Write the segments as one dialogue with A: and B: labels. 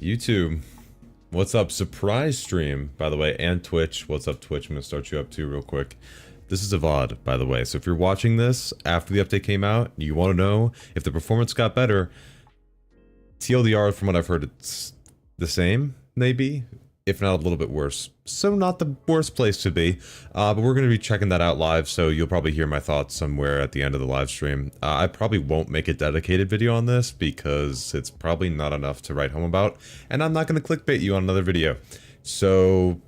A: YouTube, what's up? Surprise stream, by the way, and Twitch. What's up, Twitch? I'm gonna start you up too real quick. This is a VOD, by the way, so if you're watching this after the update came out, you want to know if the performance got better, TLDR, from what I've heard, it's the same, maybe, if not a little bit worse. So not the worst place to be, but we're going to be checking that out live, so you'll probably hear my thoughts somewhere at the end of the live stream. I probably won't make a dedicated video on this because it's probably not enough to write home about, and I'm not going to clickbait you on another video. So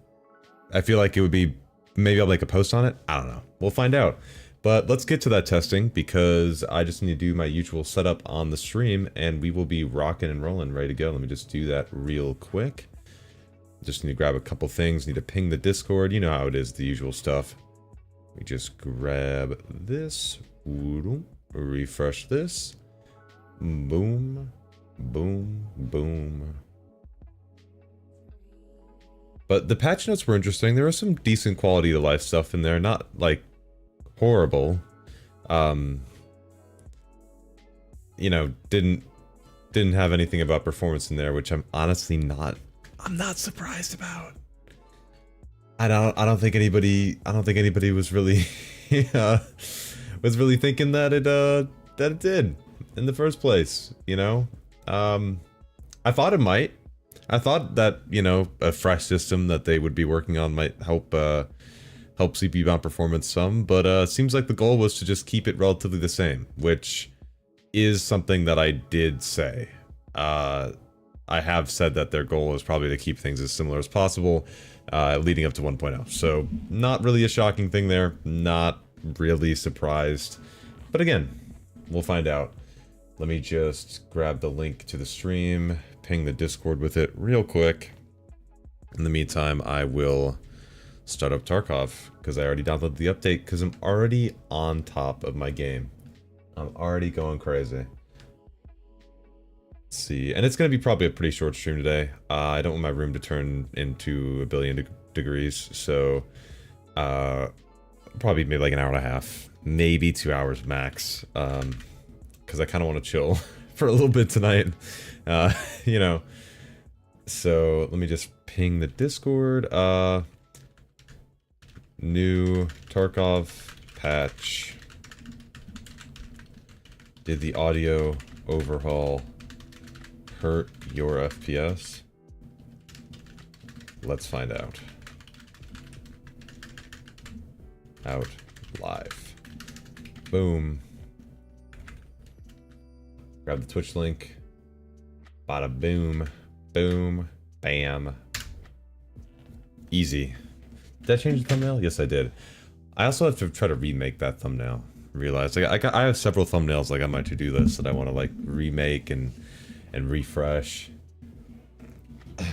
A: I feel like it would be, maybe I'll make a post on it? I don't know. We'll find out. But let's get to that testing because I just need to do my usual setup on the stream and we will be rocking and rolling, ready to go. Let me just do that real quick. Just need to grab a couple things, need to ping the Discord. You know how it is, the usual stuff. We just grab this, refresh this, boom, boom, boom. But the patch notes were interesting. There was some decent quality of life stuff in there, not like horrible. You know, didn't have anything about performance in there, which I'm honestly not surprised about. I don't think anybody was really was really thinking that it did in the first place, you know? I thought it might. I thought that, you know, a fresh system that they would be working on might help help CPU bound performance some, but it seems like the goal was to just keep it relatively the same, which is something that I did say. I have said that their goal is probably to keep things as similar as possible, leading up to 1.0. So not really a shocking thing there, not really surprised. But again, we'll find out. Let me just grab the link to the stream, ping the Discord with it real quick. In the meantime, I will start up Tarkov, because I already downloaded the update, because I'm already on top of my game. I'm already going crazy. Let's see, and it's going to be probably a pretty short stream today. I don't want my room to turn into a billion degrees, so probably maybe like an hour and a half, maybe 2 hours max, because I kind of want to chill for a little bit tonight, you know. So let me just ping the Discord. New Tarkov patch. Did the audio overhaul hurt your FPS? Let's find out. Out live. Boom. Grab the Twitch link. Bada boom. Boom. Bam. Easy. Did I change the thumbnail? Yes, I did. I also have to try to remake that thumbnail. Realize I have several thumbnails like on my to-do list that I want to like remake and refresh.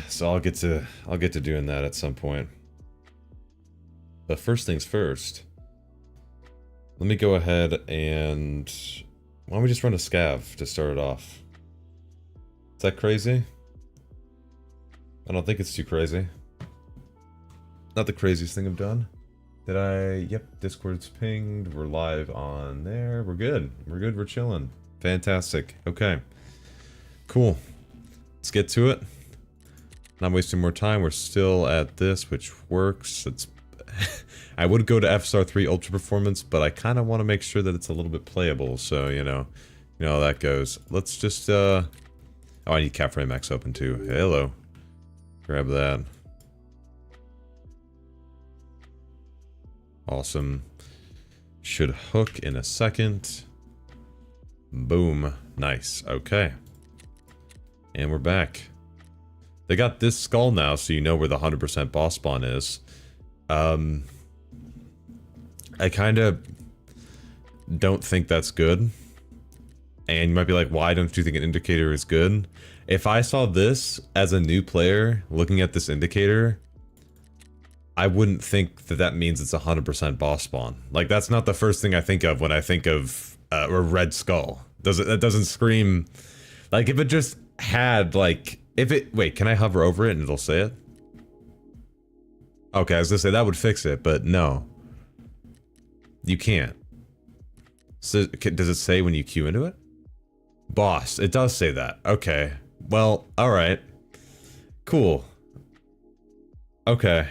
A: So I'll get to doing that at some point. But first things first. Let me go ahead and why don't we just run a scav to start it off? Is that crazy? I don't think it's too crazy. Not the craziest thing I've done. Did I? Yep, Discord's pinged. We're live on there. We're good. We're good. We're chilling. Fantastic. Okay. Cool. Let's get to it. Not wasting more time. We're still at this, which works. It's. I would go to FSR 3 Ultra Performance, but I kind of want to make sure that it's a little bit playable. So you know how that goes. Let's just. Oh, I need CapFrame X open too. Hello. Grab that. Awesome. Should hook in a second. Boom. Nice. Okay. And we're back. They got this skull now, so you know where the 100% boss spawn is. I kind of don't think that's good. And you might be like, why don't you think an indicator is good? If I saw this as a new player looking at this indicator, I wouldn't think that that means it's 100% boss spawn. Like, that's not the first thing I think of when I think of a red skull. That doesn't scream... Like, if it just had, like... If it... Wait, can I hover over it and it'll say it? Okay, I was gonna say that would fix it, but no. You can't. So, does it say when you queue into it? Boss. It does say that. Okay. Well, alright. Cool. Okay.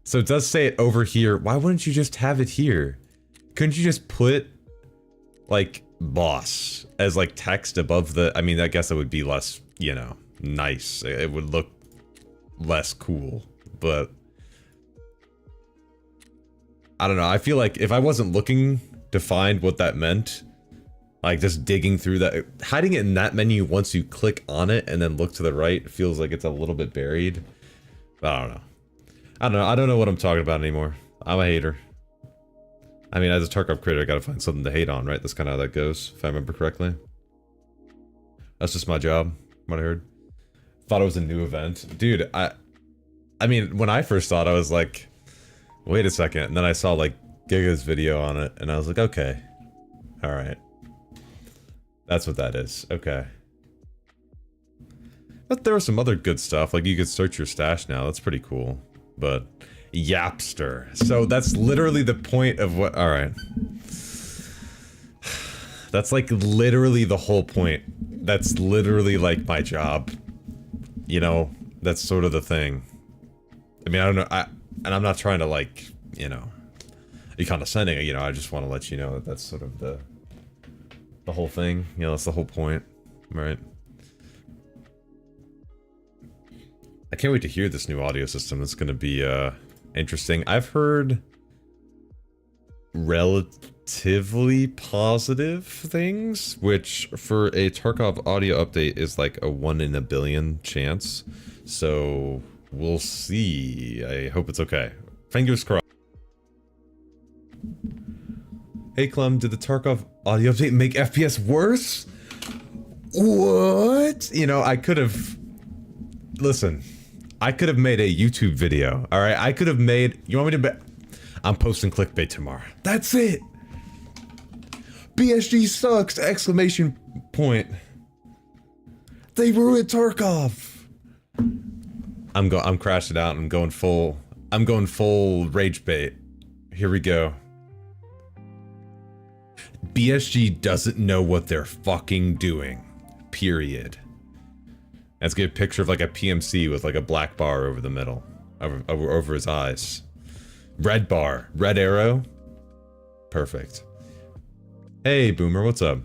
A: So it does say it over here. Why wouldn't you just have it here? Couldn't you just put, like, boss as, like, text above the... I mean, I guess it would be less, you know, nice. It would look less cool, but... I don't know. I feel like if I wasn't looking to find what that meant, like, just digging through that... Hiding it in that menu once you click on it and then look to the right feels like it's a little bit buried. But I don't know. I don't know what I'm talking about anymore. I'm a hater. I mean, as a Tarkov creator, I gotta find something to hate on, right? That's kind of how that goes, if I remember correctly. That's just my job, what I heard. Thought it was a new event. Dude, I mean, when I first saw it, I was like, wait a second. And then I saw, like, Giga's video on it, and I was like, okay. Alright. That's what that is. Okay. But there was some other good stuff, like you could search your stash now. That's pretty cool. But... Yapster. So that's literally the point of what... Alright. That's like literally the whole point. That's literally like my job. You know? That's sort of the thing. I mean, I don't know, and I'm not trying to like, you know, be condescending, you know, I just want to let you know that that's sort of the whole thing. You know, that's the whole point. Right? I can't wait to hear this new audio system. It's gonna be, interesting. I've heard relatively positive things, which for a Tarkov audio update is like a 1 in a billion chance. So we'll see. I hope it's okay. Fingers crossed. Hey Clem, did the Tarkov audio update make FPS worse? What? You know, I could have... Listen. I could have made a YouTube video, alright? I could have made... You want me to... I'm posting clickbait tomorrow. That's it! BSG sucks! Exclamation point. They ruined Tarkov! I'm crashing out. I'm going full rage bait. Here we go. BSG doesn't know what they're fucking doing. Period. Let's get a picture of like a PMC with like a black bar over the middle, over his eyes. Red bar, red arrow. Perfect. Hey Boomer, what's up?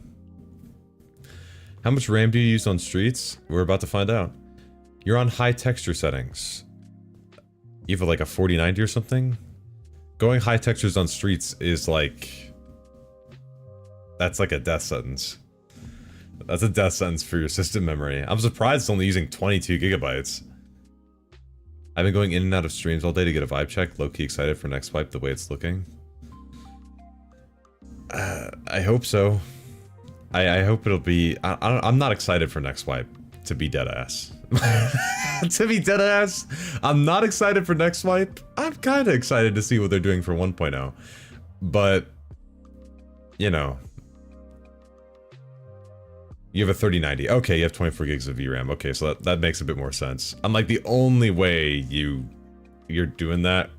A: How much RAM do you use on streets? We're about to find out. You're on high texture settings. You have like a 4090 or something? Going high textures on streets is like... That's like a death sentence. That's a death sentence for your system memory. I'm surprised it's only using 22 gigabytes. I've been going in and out of streams all day to get a vibe check. Low-key excited for next wipe the way it's looking. I hope so. I hope it'll be... I'm not excited for next wipe, to be deadass. To be deadass, I'm not excited for next wipe. I'm kind of excited to see what they're doing for 1.0. But, you know... You have a 3090. Okay, you have 24 gigs of VRAM. Okay, so that makes a bit more sense. I'm like, the only way you're doing that...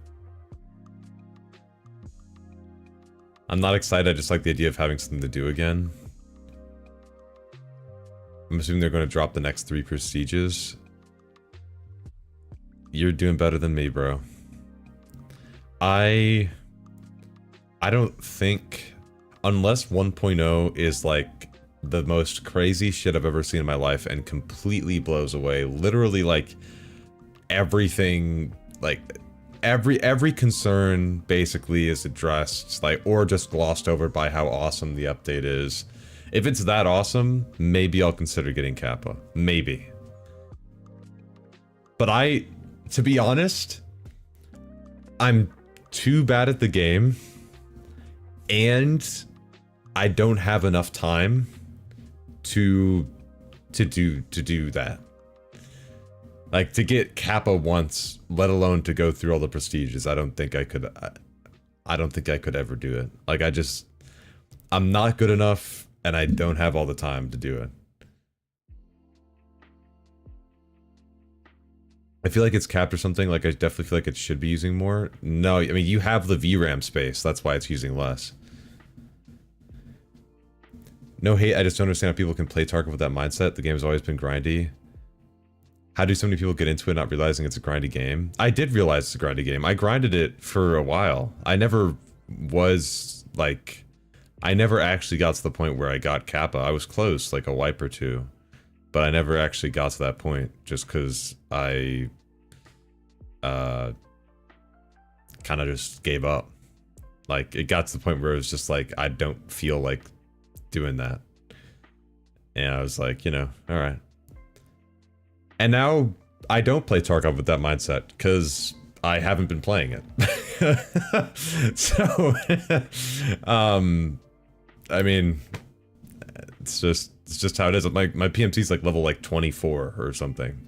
A: I'm not excited, I just like the idea of having something to do again. I'm assuming they're going to drop the next 3 prestiges. You're doing better than me, bro. I don't think... Unless 1.0 is like... the most crazy shit I've ever seen in my life and completely blows away. Literally, like, everything, like, every concern basically is addressed, like, or just glossed over by how awesome the update is. If it's that awesome, maybe I'll consider getting Kappa. Maybe. But to be honest, I'm too bad at the game, and I don't have enough time to do that. Like, to get Kappa once, let alone to go through all the prestiges, I don't think I could ever do it. Like, I'm not good enough, and I don't have all the time to do it. I feel like it's capped or something, like I definitely feel like it should be using more. No, I mean, you have the VRAM space, that's why it's using less. No hate, I just don't understand how people can play Tarkov with that mindset. The game has always been grindy. how do so many people get into it not realizing it's a grindy game? I did realize it's a grindy game. I grinded it for a while. I never was, like... I never actually got to the point where I got Kappa. I was close, like a wipe or two. But I never actually got to that point, just because I... kind of just gave up. Like, it got to the point where it was just like, I don't feel like doing that. And I was like, you know, alright. And now, I don't play Tarkov with that mindset, because I haven't been playing it. So, I mean, it's just how it is. My PMC's like level like 24 or something.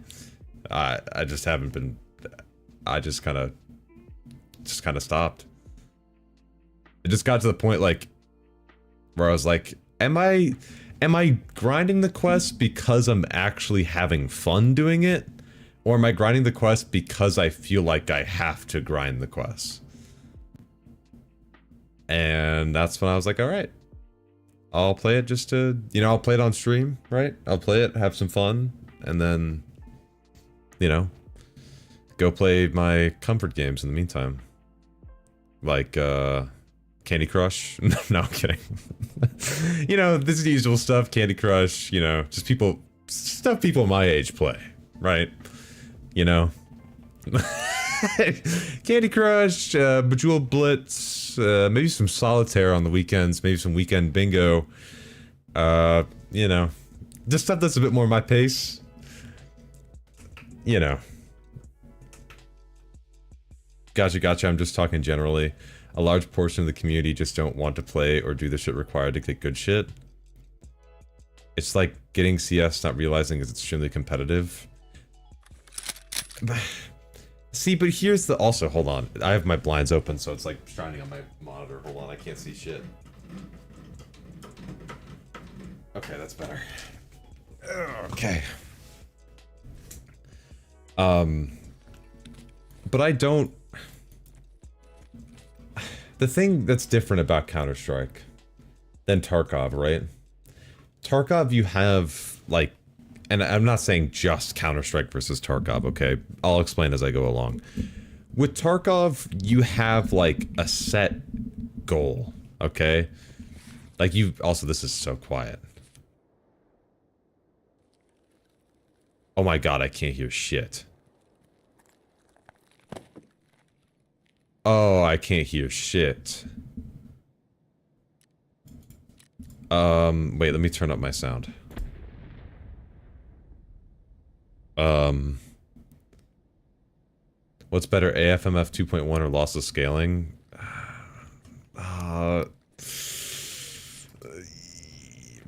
A: I just haven't been, I just kind of stopped. It just got to the point like where I was like, am I grinding the quest because I'm actually having fun doing it? Or am I grinding the quest because I feel like I have to grind the quest? And that's when I was like, alright. I'll play it just to, you know, I'll play it on stream, right? I'll play it, have some fun, and then, you know, go play my comfort games in the meantime. Like, Candy Crush? No, I'm kidding. You know, this is the usual stuff, Candy Crush, you know, just stuff people my age play, right? You know? Candy Crush, Bejeweled Blitz, maybe some solitaire on the weekends, maybe some weekend bingo. You know, just stuff that's a bit more my pace. You know. Gotcha, I'm just talking generally. A large portion of the community just don't want to play or do the shit required to get good shit. It's like getting CS, not realizing it's extremely competitive. See, but here's the... Also, hold on. I have my blinds open, so it's like shining on my monitor. Hold on, I can't see shit. Okay, that's better. Okay. But I don't... The thing that's different about Counter-Strike than Tarkov, right? Tarkov, you have, like... And I'm not saying just Counter-Strike versus Tarkov, okay? I'll explain as I go along. With Tarkov, you have, like, a set goal, okay? Like, you... Also, this is so quiet. Oh my god, I can't hear shit. Oh, I can't hear shit. Wait, let me turn up my sound. What's better, AFMF 2.1 or lossless scaling?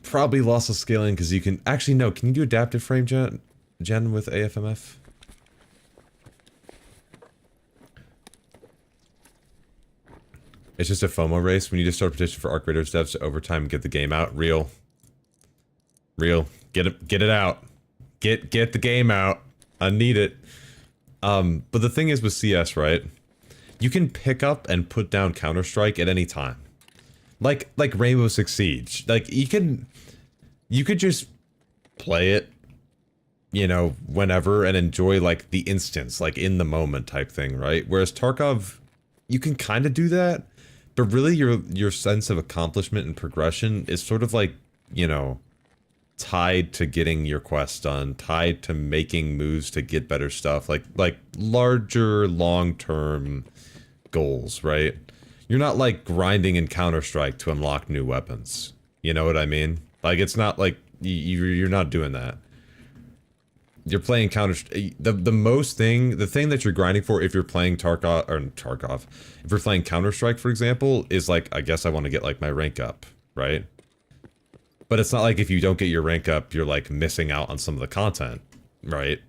A: Probably lossless scaling, because you can... Actually, no, can you do adaptive frame gen with AFMF? It's just a FOMO race. We need to start a petition for Arc Raiders devs to overtime and get the game out. Real. Get it out. Get the game out. I need it. But the thing is with CS, right? You can pick up and put down Counter-Strike at any time. Like Rainbow Six Siege. Like, you could just play it, you know, whenever and enjoy, like, the instance, like, in the moment type thing, right? Whereas Tarkov, you can kind of do that, but really your sense of accomplishment and progression is sort of like, you know, tied to getting your quest done, tied to making moves to get better stuff, like larger long-term goals, right? You're not like grinding in Counter-Strike to unlock new weapons. You know what I mean? Like, it's not like you're not doing that. You're playing the thing that you're grinding for if you're playing Tarkov, if you're playing Counter-Strike, for example, is like, I guess I want to get like my rank up, right? But it's not like if you don't get your rank up, you're like missing out on some of the content, right?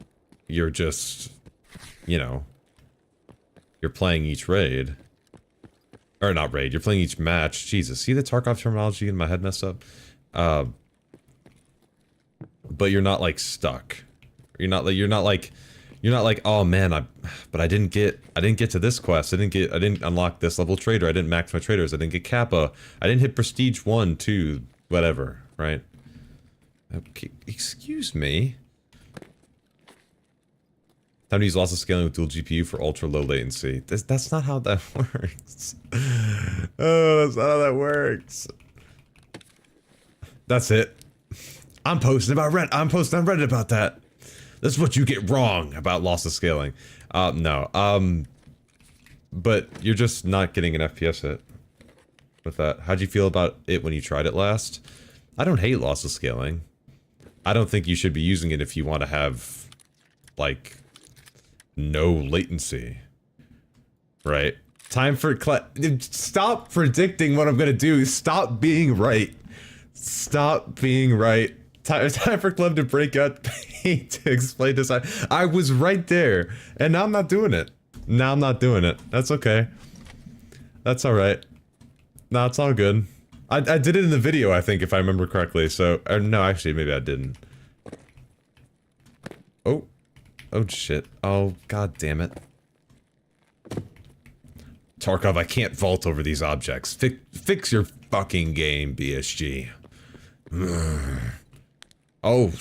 A: You're just, you know, you're playing each raid. Or not raid, you're playing each match. Jesus, see the Tarkov terminology in my head messed up? But you're not like stuck. You're not like, oh man, but I didn't get to this quest. I didn't unlock this level trader. I didn't max my traders. I didn't get Kappa. I didn't hit prestige 1, 2, whatever, right? Okay, excuse me. Time to use lossless scaling with dual GPU for ultra low latency. That's not how that works. Oh, that's not how that works. That's it. I'm posting on Reddit about that. That's what you get wrong about lossless scaling. No. But you're just not getting an FPS hit with that. How'd you feel about it when you tried it last? I don't hate lossless scaling. I don't think you should be using it if you want to have, like, no latency. Right? Time for stop predicting what I'm gonna do. Stop being right. Stop being right. Time for Clem to break out paint to explain this. I was right there, and now I'm not doing it. Now I'm not doing it. That's okay. That's alright. No, it's all good. I did it in the video, I think, if I remember correctly, so... Or no, actually, maybe I didn't. Oh. Oh, shit. Oh, god damn it. Tarkov, I can't vault over these objects. Fix your fucking game, BSG. Oh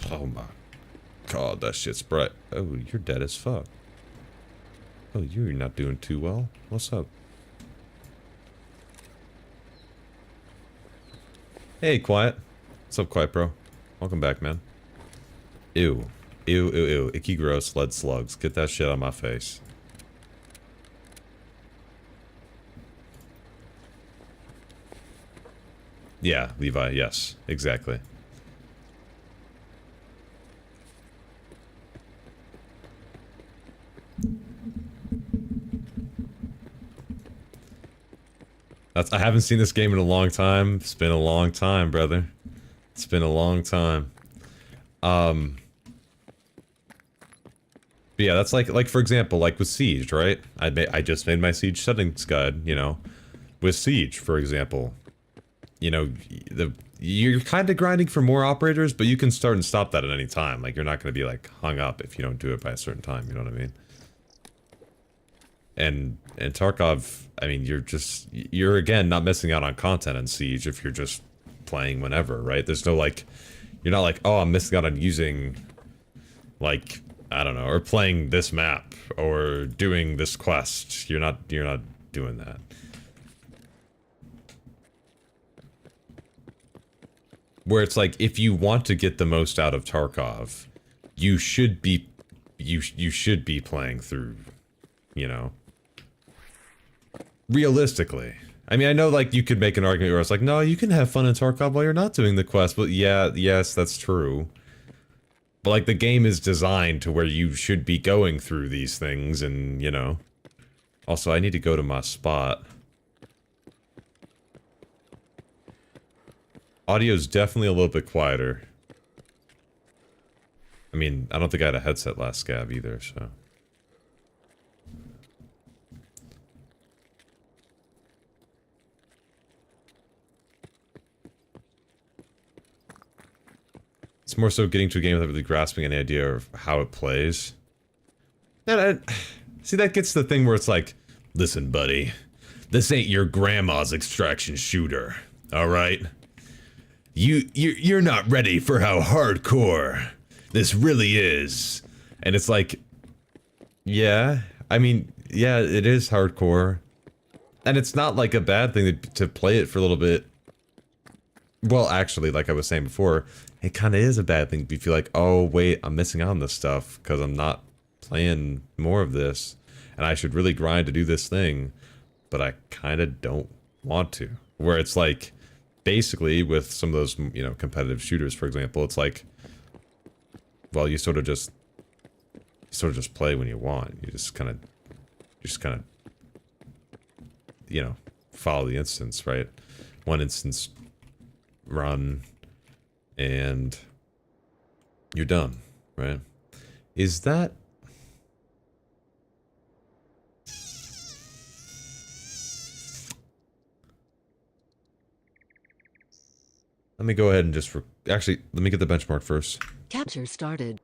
A: my god, that shit's bright. Oh, you're dead as fuck. Oh, you're not doing too well. What's up? Hey, Quiet. What's up, Quiet Bro? Welcome back, man. Ew. Ew, ew, ew. Icky, gross, lead slugs. Get that shit on my face. Yeah, Levi, yes. Exactly. I haven't seen this game in a long time. It's been a long time, brother. It's been a long time. But yeah, that's like for example, like with Siege, right? I just made my Siege settings guide, you know. With Siege, for example. You know, you're kind of grinding for more operators, but you can start and stop that at any time. Like, you're not going to be, like, hung up if you don't do it by a certain time, you know what I mean? And Tarkov, I mean, you're again not missing out on content in Siege if you're just playing whenever, right? There's no like, you're not like, oh, I'm missing out on using, like, I don't know, or playing this map or doing this quest. You're not doing that. Where it's like, if you want to get the most out of Tarkov, you should be playing through, you know. Realistically. I mean, I know, like, you could make an argument where it's like, no, you can have fun in Tarkov while you're not doing the quest, but yeah, yes, that's true. But, like, the game is designed to where you should be going through these things, and, you know. Also, I need to go to my spot. Audio's definitely a little bit quieter. I mean, I don't think I had a headset last scab either, so... It's more so getting to a game without really grasping any idea of how it plays. And see, that gets to the thing where it's like, listen, buddy, this ain't your grandma's extraction shooter, alright? You're not ready for how hardcore this really is. And it's like, yeah, I mean, yeah, it is hardcore. And it's not like a bad thing to play it for a little bit. Well, actually, like I was saying before, it kind of is a bad thing if you feel like, oh, wait, I'm missing out on this stuff because I'm not playing more of this. And I should really grind to do this thing, but I kind of don't want to. Where it's like, basically, with some of those, you know, competitive shooters, for example, it's like, well, you sort of just play when you want. You just kind of, you know, follow the instance, right? One instance run, and you're done, right? Is that... Let me go ahead and just... Actually, let me get the benchmark first.
B: Capture started.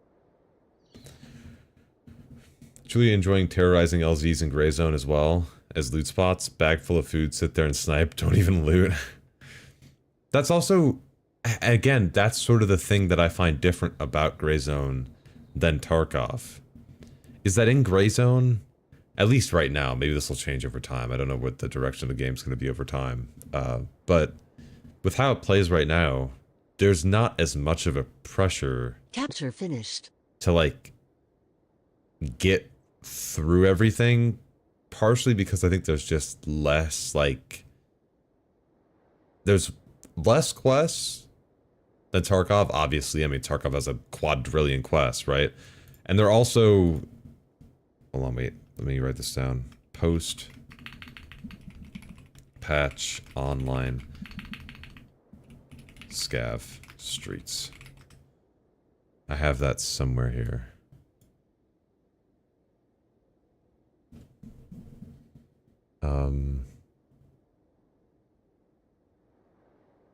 A: Truly enjoying terrorizing LZs in Gray Zone as well as loot spots. Bag full of food, sit there and snipe, don't even loot. That's also... Again, that's sort of the thing that I find different about Gray Zone than Tarkov. is that in gray zone? At least right now. Maybe this will change over time. I don't know what the direction of the game's going to be over time. But with how it plays right now, there's not as much of a pressure.
B: Capture finished.
A: To like get through everything, partially because I think there's just less like there's less quests than Tarkov. Obviously, I mean Tarkov has a quadrillion quests, right? And they're also, hold on, wait, let me write this down. Post patch online scav streets. I have that somewhere here.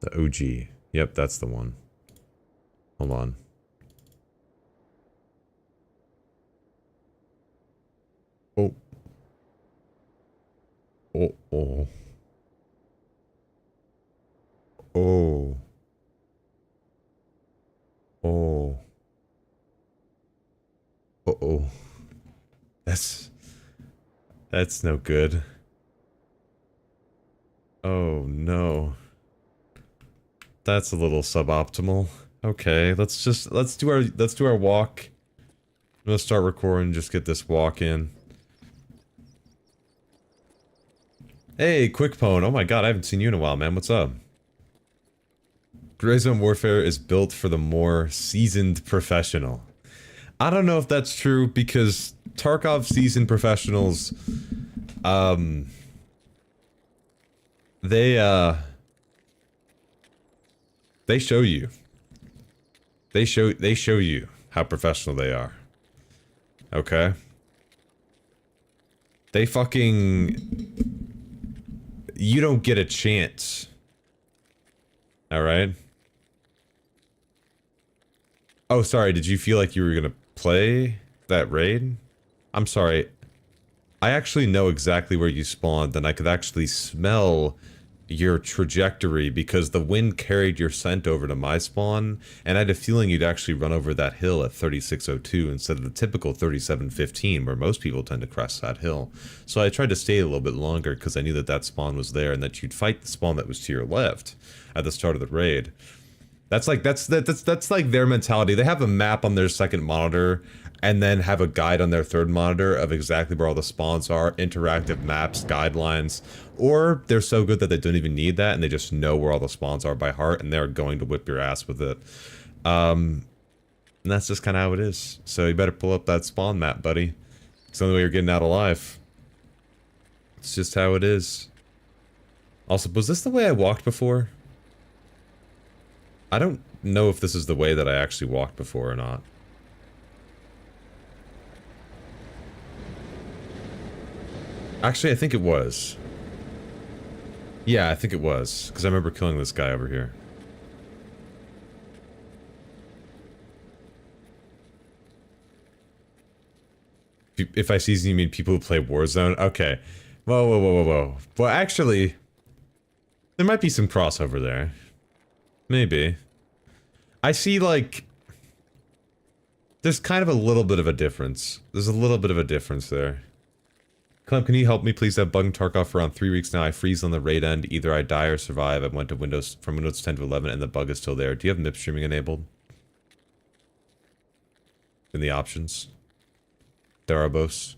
A: The OG. Yep, that's the one. Hold on. Oh. Oh, oh. Oh. Oh. Uh-oh. That's no good. Oh no. That's a little suboptimal. Okay, let's do our walk. I'm gonna start recording, just get this walk in. Hey, Quickpone. Oh my god, I haven't seen you in a while, man. What's up? Gray Zone Warfare is built for the more seasoned professional. I don't know if that's true, because Tarkov seasoned professionals, they show you. They show you how professional they are. Okay? They fucking... You don't get a chance. Alright? Oh, sorry, did you feel like you were gonna play that raid? I'm sorry. I actually know exactly where you spawned, and I could actually smell your trajectory because the wind carried your scent over to my spawn, and I had a feeling you'd actually run over that hill at 3602 instead of the typical 3715 where most people tend to crest that hill. So I tried to stay a little bit longer because I knew that that spawn was there and that you'd fight the spawn that was to your left at the start of the raid. That's like their mentality. They have a map on their second monitor and then have a guide on their third monitor of exactly where all the spawns are, interactive maps, guidelines, or they're so good that they don't even need that and they just know where all the spawns are by heart and they're going to whip your ass with it. And that's just kind of how it is. So you better pull up that spawn map, buddy. It's the only way you're getting out alive. It's just how it is. Also, was this the way I walked before? I don't know if this is the way that I actually walked before or not. Actually, I think it was. Yeah, I think it was. Because I remember killing this guy over here. If I season, you mean people who play Warzone? Okay. Whoa, whoa, whoa, whoa, whoa. Well, actually, there might be some crossover there. Maybe. I see, like... There's kind of a little bit of a difference. There's a little bit of a difference there. Clem, can you help me please? I've bugged Tarkov for around 3 weeks now. I freeze on the raid end. Either I die or survive. I went to Windows from Windows 10 to 11 and the bug is still there. Do you have MIP streaming enabled? In the options? Darabos?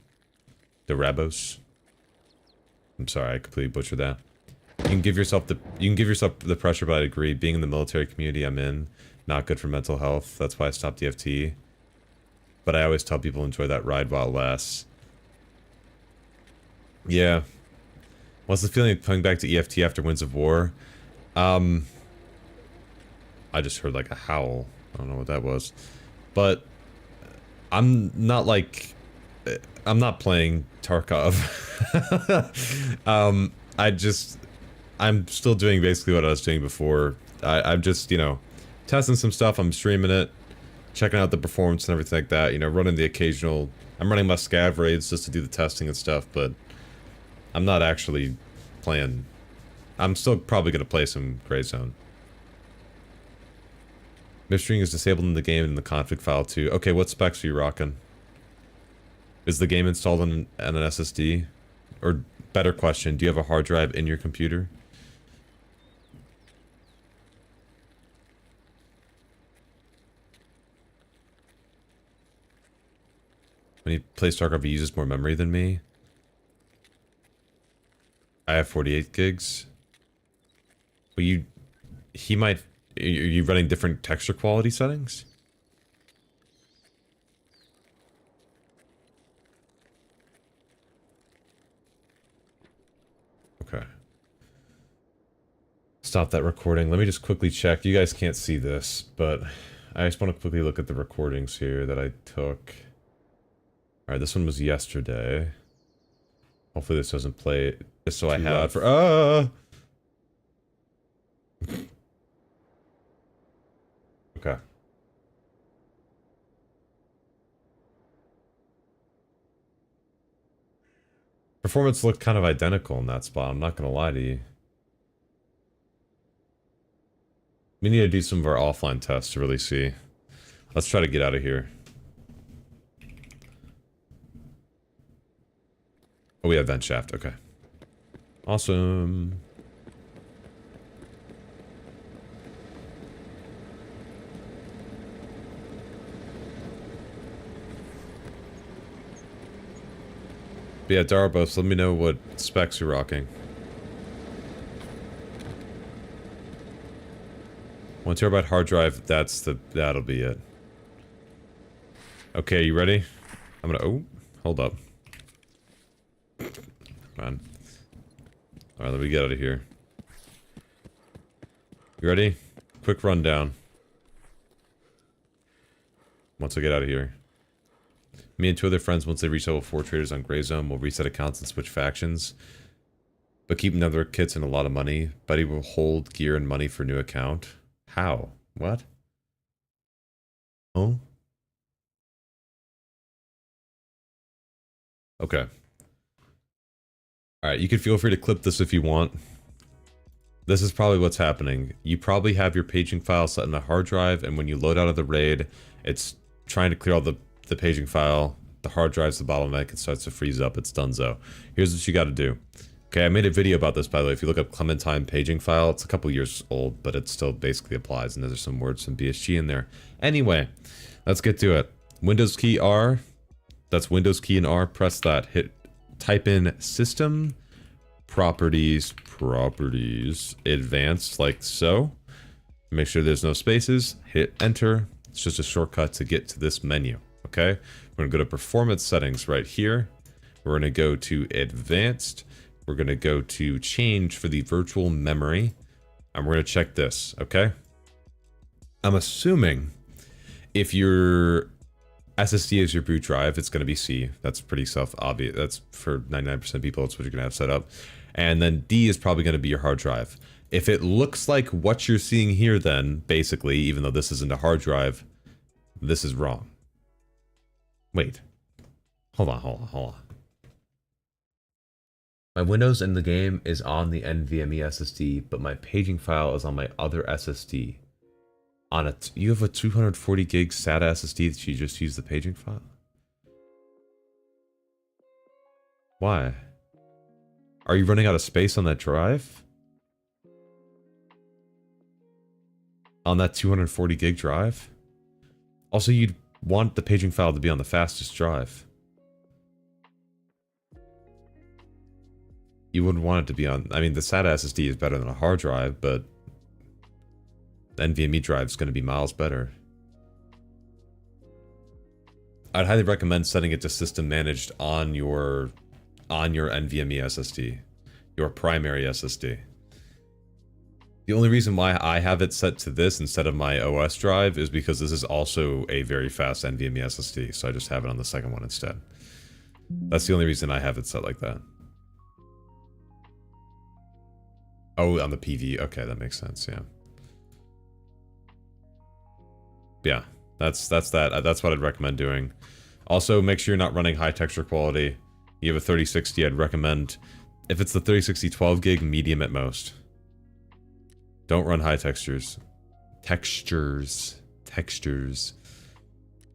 A: Darabos? I'm sorry, I completely butchered that. You can give yourself the pressure, but I agree. Being in the military community I'm in, not good for mental health. That's why I stopped EFT. But I always tell people enjoy that ride while it lasts. Yeah. What's the feeling of coming back to EFT after Winds of War? I just heard like a howl. I don't know what that was. But I'm not like... I'm not playing Tarkov. I'm still doing basically what I was doing before. I'm just, you know, testing some stuff. I'm streaming it, checking out the performance and everything like that. You know, running the occasional... I'm running my scav raids just to do the testing and stuff, but I'm not actually playing... I'm still probably going to play some Gray Zone. MIP streaming is disabled in the game and in the config file too. Okay, what specs are you rocking? Is the game installed on an SSD? Or better question, do you have a hard drive in your computer? When he plays Tarkov, he uses more memory than me. I have 48 gigs. But he might, are you running different texture quality settings? Okay. Stop that recording. Let me just quickly check. You guys can't see this, but I just want to quickly look at the recordings here that I took. Alright, this one was yesterday. Hopefully this doesn't play just so I have for Okay. Performance looked kind of identical in that spot, I'm not gonna lie to you. We need to do some of our offline tests to really see. Let's try to get out of here. Oh, we have vent shaft, okay. Awesome. But yeah, Darabos, let me know what specs you're rocking. 1 terabyte hard drive, that'll be it. Okay, you ready? I'm gonna, oh, hold up. Man. Alright, let me get out of here. You ready? Quick rundown. Once I get out of here. Me and 2 other friends, once they reach level 4 traders on Gray Zone, will reset accounts and switch factions. But keep nether kits and a lot of money. Buddy will hold gear and money for new account. How? What? Oh? Okay. Alright, you can feel free to clip this if you want. This is probably what's happening. You probably have your paging file set in a hard drive, and when you load out of the raid, it's trying to clear all the paging file. The hard drive's the bottleneck, it starts to freeze up, it's donezo. Here's what you gotta do. Okay, I made a video about this, by the way. If you look up Clementine paging file, it's a couple years old, but it still basically applies, and there's some words from BSG in there. Anyway, let's get to it. Windows key R, that's Windows key and R, press that. Type in System, Properties, Advanced, like so. Make sure there's no spaces, hit Enter. It's just a shortcut to get to this menu, okay? We're gonna go to Performance Settings right here. We're gonna go to Advanced. We're gonna go to Change for the virtual memory. And we're gonna check this, okay? I'm assuming if your SSD is your boot drive, it's gonna be C. That's pretty self-obvious. That's for 99% of people, that's what you're gonna have set up. And then D is probably gonna be your hard drive. If it looks like what you're seeing here, then basically, even though this isn't a hard drive, this is wrong. Wait. Hold on. My Windows in the game is on the NVMe SSD, but my paging file is on my other SSD. You have a 240 gig SATA SSD that you just use the paging file? Why? Are you running out of space on that drive? On that 240 gig drive? Also, you'd want the paging file to be on the fastest drive. You wouldn't want it to be on... I mean, the SATA SSD is better than a hard drive, but... the NVMe drive is going to be miles better. I'd highly recommend setting it to system managed on your NVMe SSD. Your primary SSD. The only reason why I have it set to this instead of my OS drive is because this is also a very fast NVMe SSD, so I just have it on the second one instead. That's the only reason I have it set like that. Oh, on the PV. Okay, that makes sense, yeah. Yeah, that's that. That's what I'd recommend doing. Also, make sure you're not running high texture quality. You have a 3060, I'd recommend, if it's the 3060 12 gig, medium at most. Don't run high textures. Textures.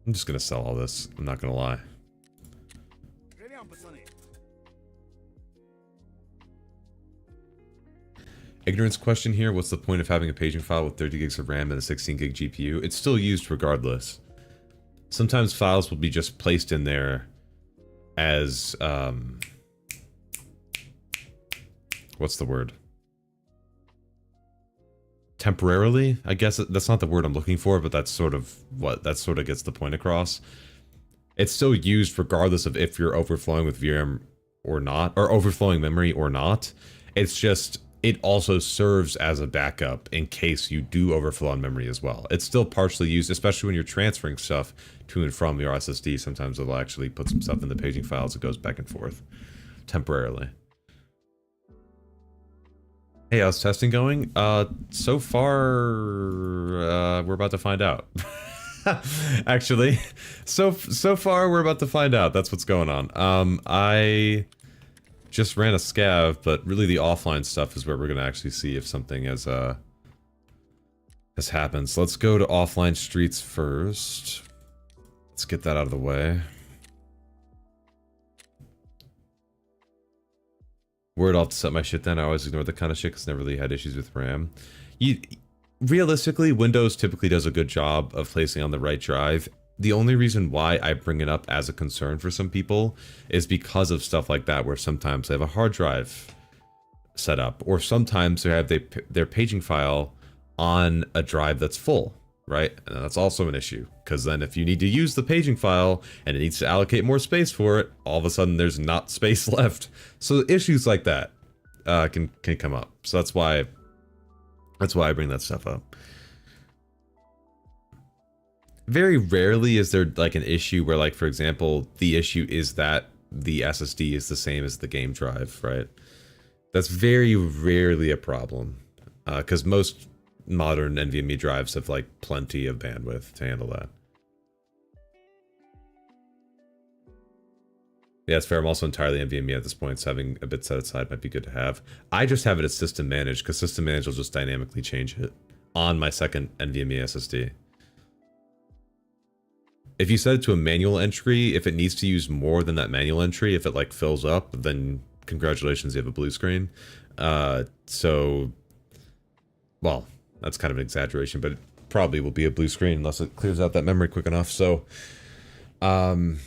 A: I'm just gonna sell all this, I'm not gonna lie. Ignorance question here. What's the point of having a paging file with 30 gigs of RAM and a 16 gig GPU? It's still used regardless. Sometimes files will be just placed in there as, what's the word? Temporarily? I guess that's not the word I'm looking for, but that's sort of gets the point across. It's still used regardless of if you're overflowing with VRAM or not, or overflowing memory or not. It's just, it also serves as a backup in case you do overflow on memory as well. It's still partially used, especially when you're transferring stuff to and from your SSD. Sometimes it'll actually put some stuff in the paging files that goes back and forth temporarily. Hey, how's testing going? So far, we're about to find out. Actually, so far we're about to find out. That's what's going on. I just ran a scav, but really the offline stuff is where we're gonna actually see if something has happened. So let's go to offline streets first. Let's get that out of the way. Word, I'll have to set my shit down. I always ignore that kind of shit because I never really had issues with RAM. Realistically, Windows typically does a good job of placing on the right drive. The only reason why I bring it up as a concern for some people is because of stuff like that, where sometimes they have a hard drive set up, or sometimes they have their paging file on a drive that's full, right? And that's also an issue, because then if you need to use the paging file and it needs to allocate more space for it, all of a sudden there's not space left. So issues like that can come up. So that's why I bring that stuff up. Very rarely is there like an issue where, like, for example, the issue is that the SSD is the same as the game drive, right? That's very rarely a problem, because most modern NVMe drives have like plenty of bandwidth to handle that. Yeah, it's fair. I'm also entirely NVMe at this point, so having a bit set aside might be good to have. I just have it as system managed, because system managed will just dynamically change it on my second NVMe SSD. If you set it to a manual entry, if it needs to use more than that manual entry, if it like fills up, then congratulations, you have a blue screen. So, well, that's kind of an exaggeration, but it probably will be a blue screen unless it clears out that memory quick enough. So, that's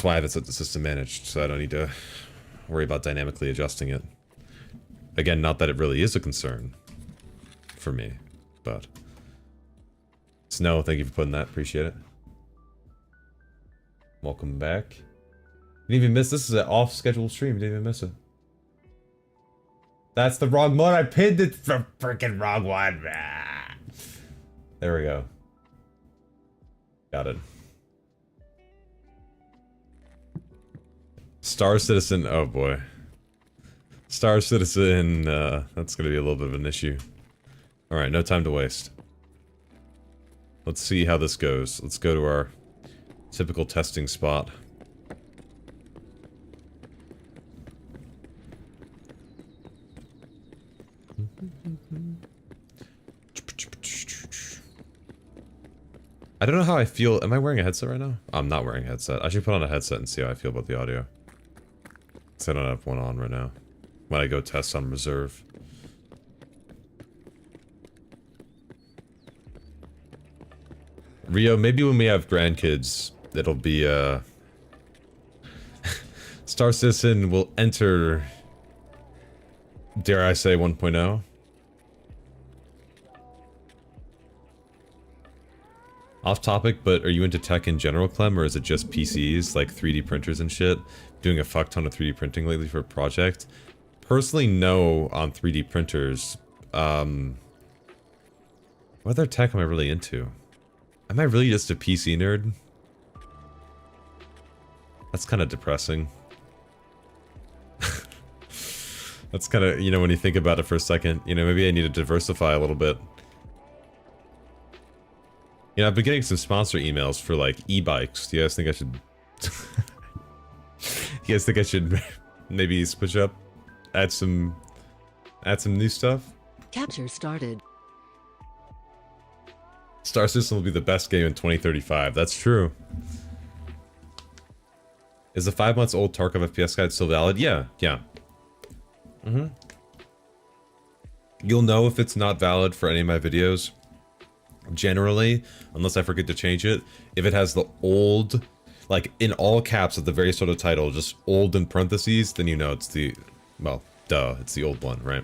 A: why I have it set to system managed, so I don't need to worry about dynamically adjusting it. Again, not that it really is a concern for me, but... Snow, thank you for putting that. Appreciate it. Welcome back. You didn't even miss. This is an off-scheduled stream. You didn't even miss it. That's the wrong one. I pinned it for freaking wrong one. There we go. Got it. Star Citizen. Oh boy. Star Citizen. That's going to be a little bit of an issue. Alright, no time to waste. Let's see how this goes. Let's go to our typical testing spot. I don't know how I feel. Am I wearing a headset right now? I'm not wearing a headset. I should put on a headset and see how I feel about the audio. Because I don't have one on right now. When I go test on reserve. Rio, maybe when we have grandkids, it'll be, Star Citizen will enter, dare I say, 1.0. Off topic, but are you into tech in general, Clem, or is it just PCs, like 3D printers and shit? Doing a fuck ton of 3D printing lately for a project? Personally, no on 3D printers. What other tech am I really into? Am I really just a PC nerd? That's kind of depressing. That's kind of, you know, when you think about it for a second, you know, maybe I need to diversify a little bit. You know, I've been getting some sponsor emails for, like, e-bikes. Do you guys think I should... You guys think I should maybe switch up? Add some new stuff?
B: Capture started.
A: Star Citizen will be the best game in 2035. That's true. Is the 5 months old Tarkov FPS guide still valid? Yeah, yeah. You'll know if it's not valid for any of my videos, generally, unless I forget to change it. If it has the old, like in all caps at the very start of the title, just old in parentheses, then you know it's the, well, duh, it's the old one, right?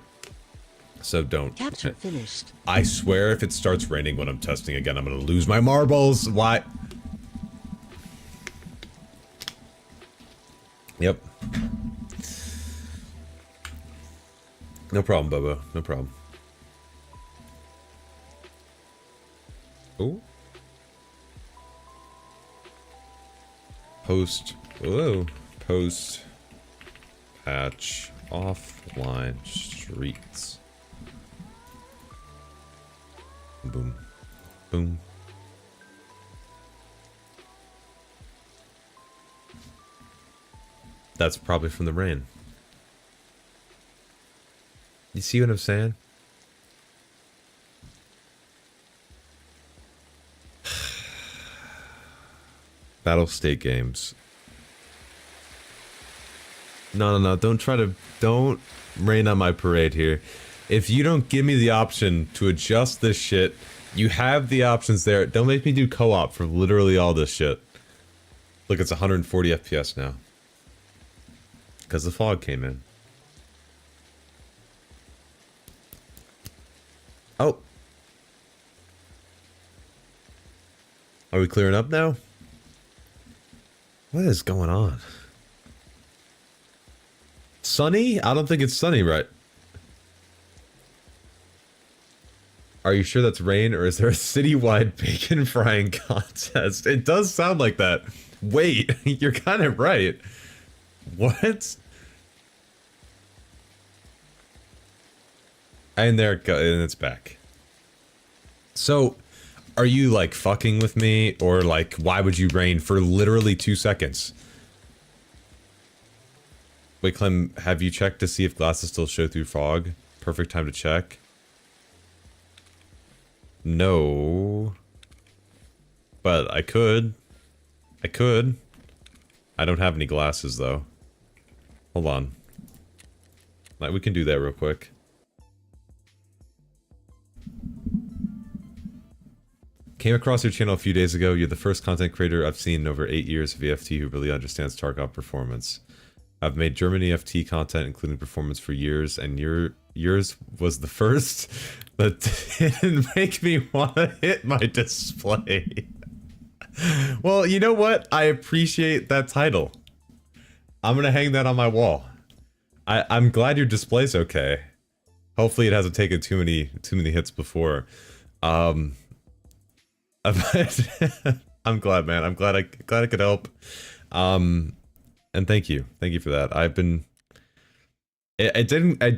A: So don't.
B: Capture finished.
A: I swear if it starts raining when I'm testing again, I'm gonna lose my marbles. Why? Yep. No problem, Bobo. No problem. Oh. Post. Whoa. Post. Patch. Offline streets. Boom. Boom. That's probably from the rain. You see what I'm saying? Battle State Games. No, don't rain on my parade here. If you don't give me the option to adjust this shit, you have the options there. Don't make me do co-op for literally all this shit. Look, it's 140 FPS now. Because the fog came in. Oh. Are we clearing up now? What is going on? Sunny? I don't think it's sunny, right? Are you sure that's rain, or is there a citywide bacon frying contest? It does sound like that. Wait, you're kind of right. What? And there it goes, and it's back. So, are you like fucking with me, or like, why would you rain for literally 2 seconds? Wait, Clem, have you checked to see if glasses still show through fog? Perfect time to check. No. But I could. I could. I don't have any glasses, though. Hold on. Like, we can do that real quick. Came across your channel a few days ago. You're the first content creator I've seen in over 8 years of EFT who really understands Tarkov performance. I've made German EFT content, including performance, for years, and yours was the first that didn't make me want to hit my display. Well, you know what? I appreciate that title. I'm gonna hang that on my wall. I'm glad your display's okay. Hopefully it hasn't taken too many hits before. I'm glad, man. I'm glad I could help. And thank you for that. It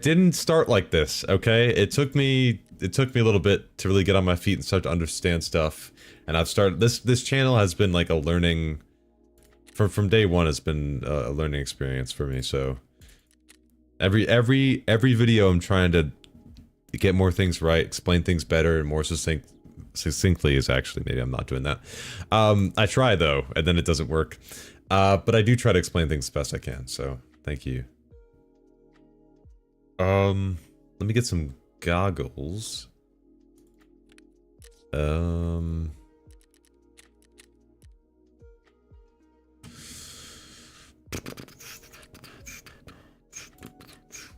A: didn't start like this, okay? It took me a little bit to really get on my feet and start to understand stuff. And I've started this channel has been like a learning from day one has been a learning experience for me. So every video I'm trying to get more things right, explain things better and more succinctly is actually, maybe I'm not doing that. I try though, and then it doesn't work. But I do try to explain things the best I can, so thank you. Let me get some goggles.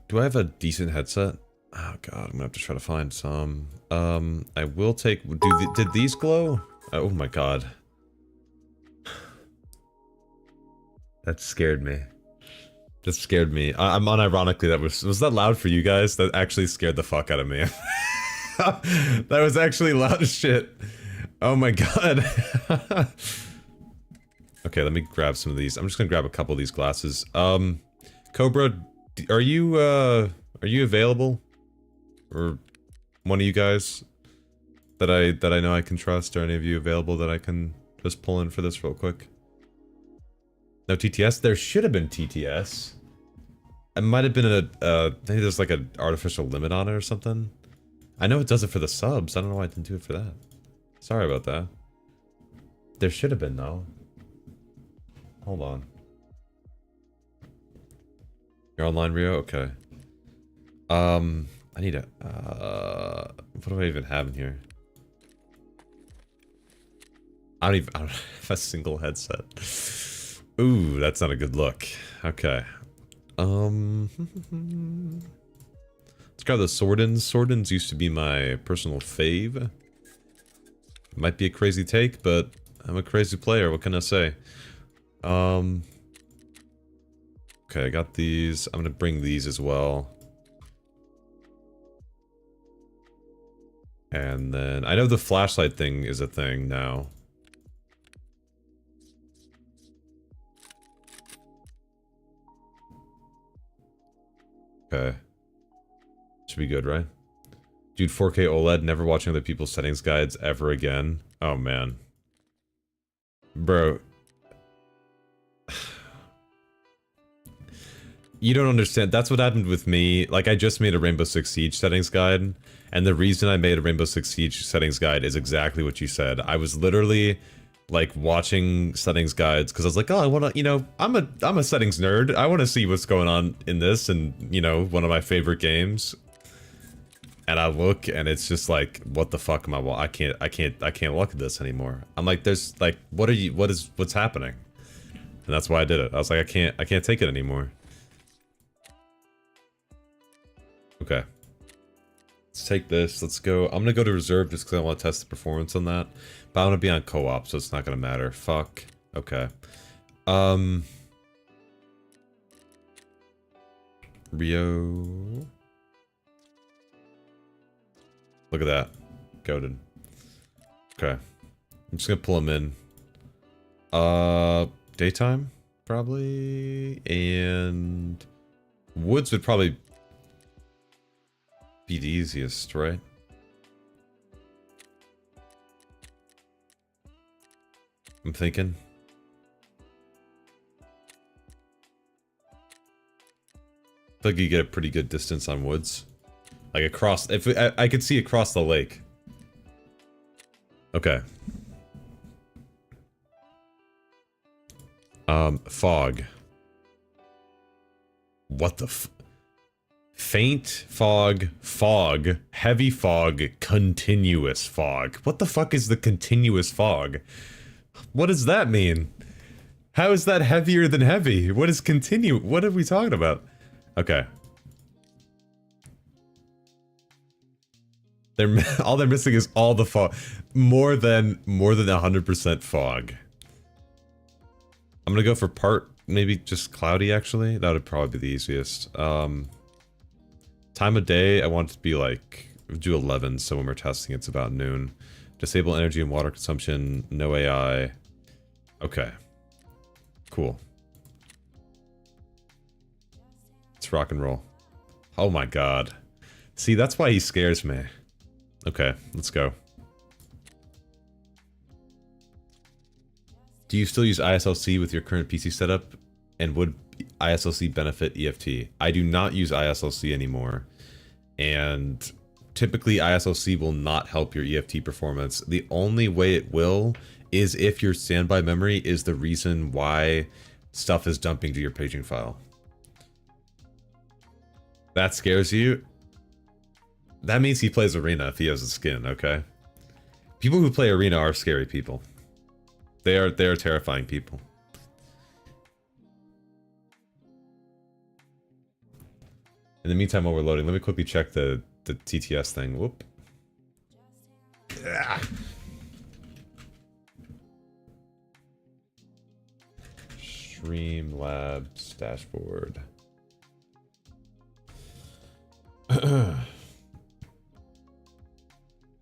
A: Do I have a decent headset? Oh god, I'm gonna have to try to find some. I will take. Did these glow? Oh my god. That scared me. That scared me. I'm unironically, was that loud for you guys? That actually scared the fuck out of me. That was actually loud as shit. Oh my god. Okay, let me grab some of these. I'm just gonna grab a couple of these glasses. Cobra, are you available? Or one of you guys that I know I can trust? Are any of you available that I can just pull in for this real quick? No TTS? There should have been TTS. It might have been maybe there's like an artificial limit on it or something. I know it does it for the subs. I don't know why I didn't do it for that. Sorry about that. There should have been though. Hold on. You're online, Rio? Okay. I need a, what do I even have in here? I don't have a single headset. Ooh, that's not a good look. Okay. Let's grab the Swordins. Swordins used to be my personal fave. Might be a crazy take, but I'm a crazy player, what can I say? Okay, I got these. I'm gonna bring these as well. And then, I know the flashlight thing is a thing now. Okay. Should be good, right? Dude, 4K OLED, never watching other people's settings guides ever again. Oh, man. Bro. You don't understand. That's what happened with me. Like, I just made a Rainbow Six Siege settings guide, and the reason I made a Rainbow Six Siege settings guide is exactly what you said. I was literally, like, watching settings guides, because I was like, oh, I want to, you know, I'm a settings nerd. I want to see what's going on in this, and, you know, one of my favorite games. And I look, and it's just like, what the fuck am I can't look at this anymore. I'm like, there's, like, what's happening? And that's why I did it. I was like, I can't take it anymore. Okay. Let's take this. Let's go. I'm gonna go to reserve just because I want to test the performance on that. But I'm gonna be on co-op, so it's not gonna matter. Fuck. Okay. Rio. Look at that. Goated. Okay. I'm just gonna pull him in. Daytime? Probably. And Woods would probably be the easiest, right? I'm thinking. I feel like you get a pretty good distance on Woods. Like across, if I could see across the lake. Okay. Fog. What the f- Faint fog, fog, heavy fog, continuous fog. What the fuck is the continuous fog? What does that mean? How is that heavier than heavy? What is what are we talking about? Okay. All they're missing is all the fog. More than 100% fog. I'm gonna go for maybe just cloudy actually. That would probably be the easiest. Time of day, I want it to be like, do 11, so when we're testing it's about noon. Disable energy and water consumption, no AI. Okay. Cool. Let's rock and roll. Oh my god. See, that's why he scares me. Okay, let's go. Do you still use ISLC with your current PC setup? And would ISLC benefit EFT? I do not use ISLC anymore. And typically ISLC will not help your EFT performance. The only way it will is if your standby memory is the reason why stuff is dumping to your paging file. That scares you? That means he plays Arena if he has a skin, okay? People who play Arena are scary people. They are terrifying people. In the meantime, while we're loading, let me quickly check the TTS thing. Whoop. Ah. Streamlabs dashboard.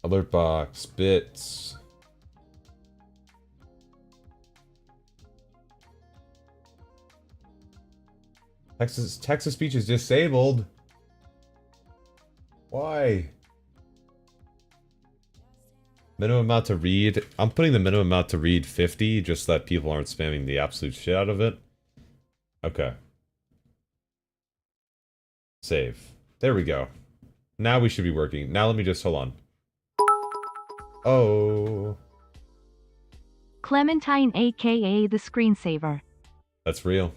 A: Alert box, bits. Text-to-speech is disabled. Why? Minimum amount to read. I'm putting the minimum amount to read 50 just so that people aren't spamming the absolute shit out of it. Okay. Save. There we go. Now we should be working. Now let me just hold on. Oh.
B: Clementine aka the screensaver.
A: That's real.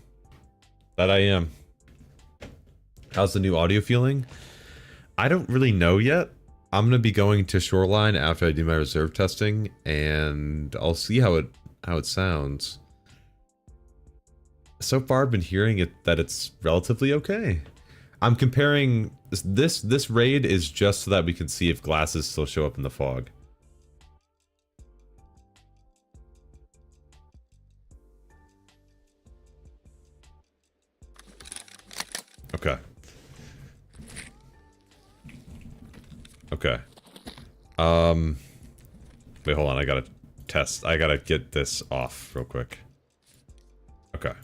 A: That I am. How's the new audio feeling? I don't really know yet. I'm gonna be going to Shoreline after I do my reserve testing, and I'll see how it sounds. So far, I've been hearing that it's relatively okay. I'm comparing this raid is just so that we can see if glasses still show up in the fog. Okay. Okay. Wait, hold on. I gotta test. I gotta get this off real quick. Okay.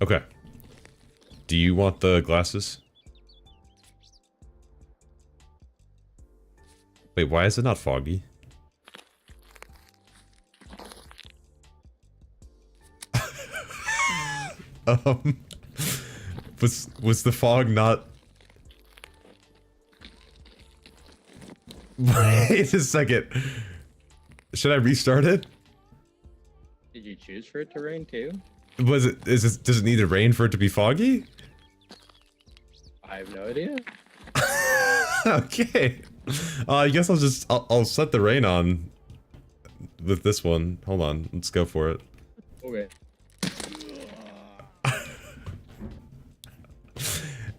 A: Okay. Do you want the glasses? Wait, why is it not foggy? Was the fog not... Wait a second. Should I restart it?
B: Did you choose for it to rain too?
A: Does it need to rain for it to be foggy?
B: I have no idea.
A: Okay. I guess I'll set the rain on with this one. Hold on, let's go for it.
B: Okay.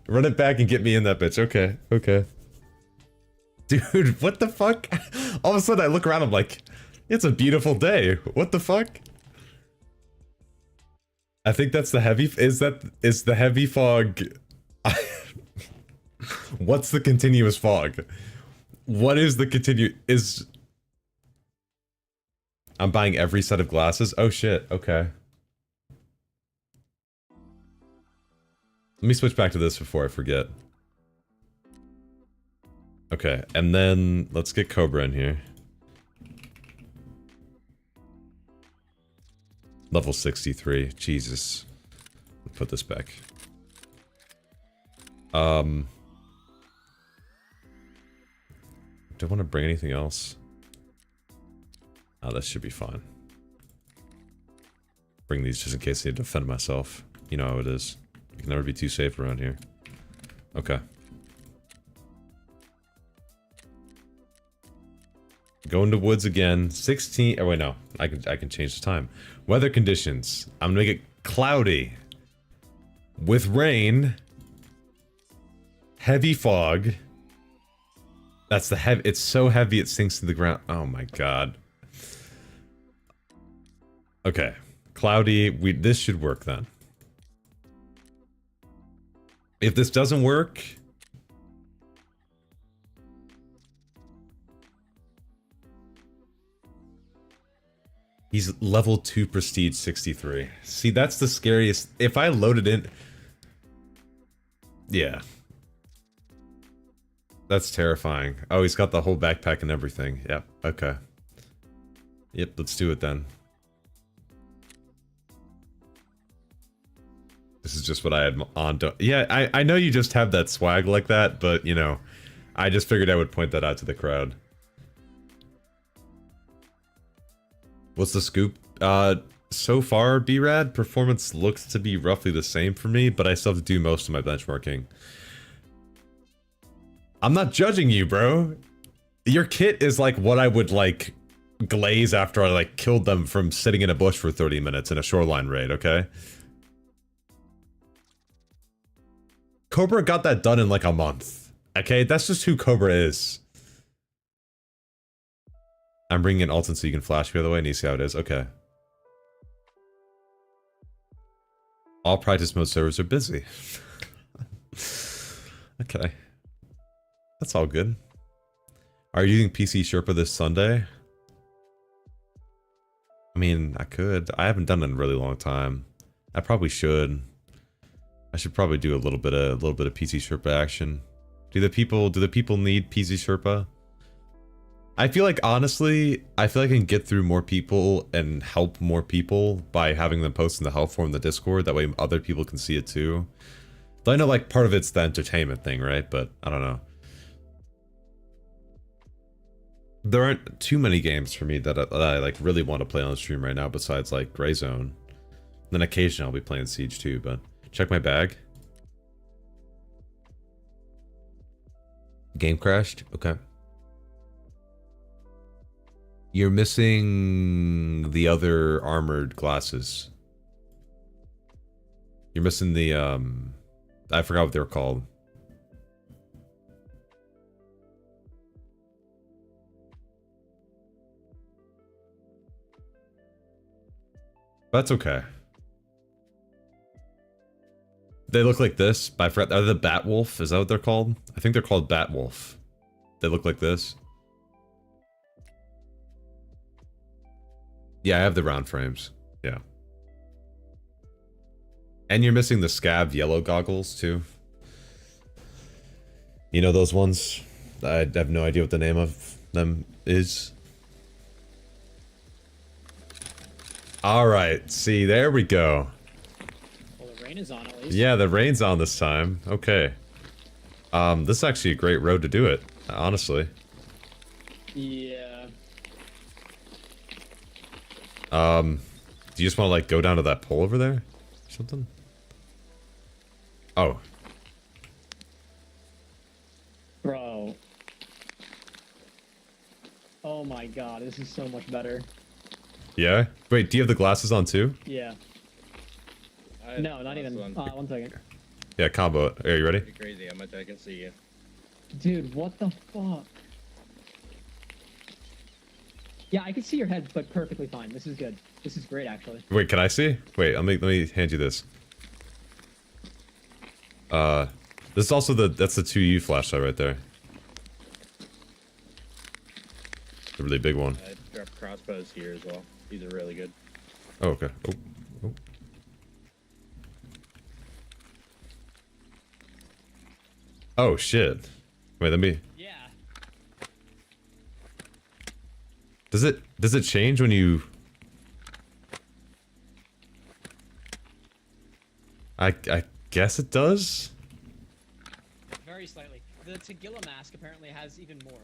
A: Run it back and get me in that bitch. Okay, okay. Dude, what the fuck? All of a sudden I look around, I'm like, it's a beautiful day. What the fuck? I think that's the heavy... Is the heavy fog... What's the continuous fog? What is the I'm buying every set of glasses? Oh shit, okay. Let me switch back to this before I forget. Okay, and then let's get Cobra in here. Level 63, Jesus. Put this back. Do I want to bring anything else? Oh, that should be fine. Bring these just in case I need to defend myself. You know how it is. You can never be too safe around here. Okay. Going to woods again. 16. Oh wait, no. I can change the time. Weather conditions. I'm gonna make it cloudy. With rain. Heavy fog. That's the heavy. It's so heavy it sinks to the ground. Oh my god. Okay. Cloudy. This should work then. If this doesn't work... He's level 2 prestige 63. See, that's the scariest. If I loaded in... Yeah. That's terrifying. Oh, he's got the whole backpack and everything. Yep, okay. Yep, let's do it then. This is just what I had on. Yeah, I know you just have that swag like that, but, you know, I just figured I would point that out to the crowd. What's the scoop? So far, B-Rad, performance looks to be roughly the same for me, but I still have to do most of my benchmarking. I'm not judging you, bro. Your kit is like what I would, like, glaze after I, like, killed them from sitting in a bush for 30 minutes in a Shoreline raid, okay? Cobra got that done in, like, a month. Okay? That's just who Cobra is. I'm bringing in Alton so you can flash me, by the way, and you see how it is. Okay. All practice mode servers are busy. Okay. That's all good. Are you using PC Sherpa this Sunday? I mean, I could. I haven't done it in a really long time. I probably should. I should probably do a little bit of PC Sherpa action. Do the people need PC Sherpa? I feel like, honestly, I feel like I can get through more people and help more people by having them post in the help forum in the Discord. That way other people can see it too. Though I know, like, part of it's the entertainment thing, right? But, I don't know. There aren't too many games for me that I like, really want to play on the stream right now besides, like, Gray Zone. Then occasionally I'll be playing Siege too, but... Check my bag. Game crashed? Okay. You're missing the other armored glasses. You're missing the, I forgot what they were called. That's okay. They look like this, but I forgot. Are they the Batwolf? Is that what they're called? I think they're called Batwolf. They look like this. Yeah, I have the round frames. Yeah. And you're missing the scav yellow goggles, too. You know those ones? I have no idea what the name of them is. Alright, see, there we go.
C: Well, the rain is on at least.
A: Yeah, the rain's on this time. Okay. This is actually a great road to do it, honestly.
C: Yeah.
A: Do you just want to, like, go down to that pole over there? Or something? Oh.
C: Bro. Oh my god, this is so much better.
A: Yeah? Wait, do you have the glasses on, too?
C: Yeah. No, not even. 1 second.
A: Yeah, combo. Are you ready?
B: It's crazy how much I can see you.
C: Dude, what the fuck? Yeah, I can see your head, but perfectly fine. This is good. This is great, actually.
A: Wait, can I see? Wait, let me hand you this. This is also that's the 2U flashlight right there. The really big one.
B: I dropped crossbows here as well. These are really good.
A: Oh, okay. Oh, oh. Oh, shit. Wait, let me...
C: Yeah.
A: Does it change when you... I guess it does?
C: Very slightly. The Tagilla mask apparently has even more.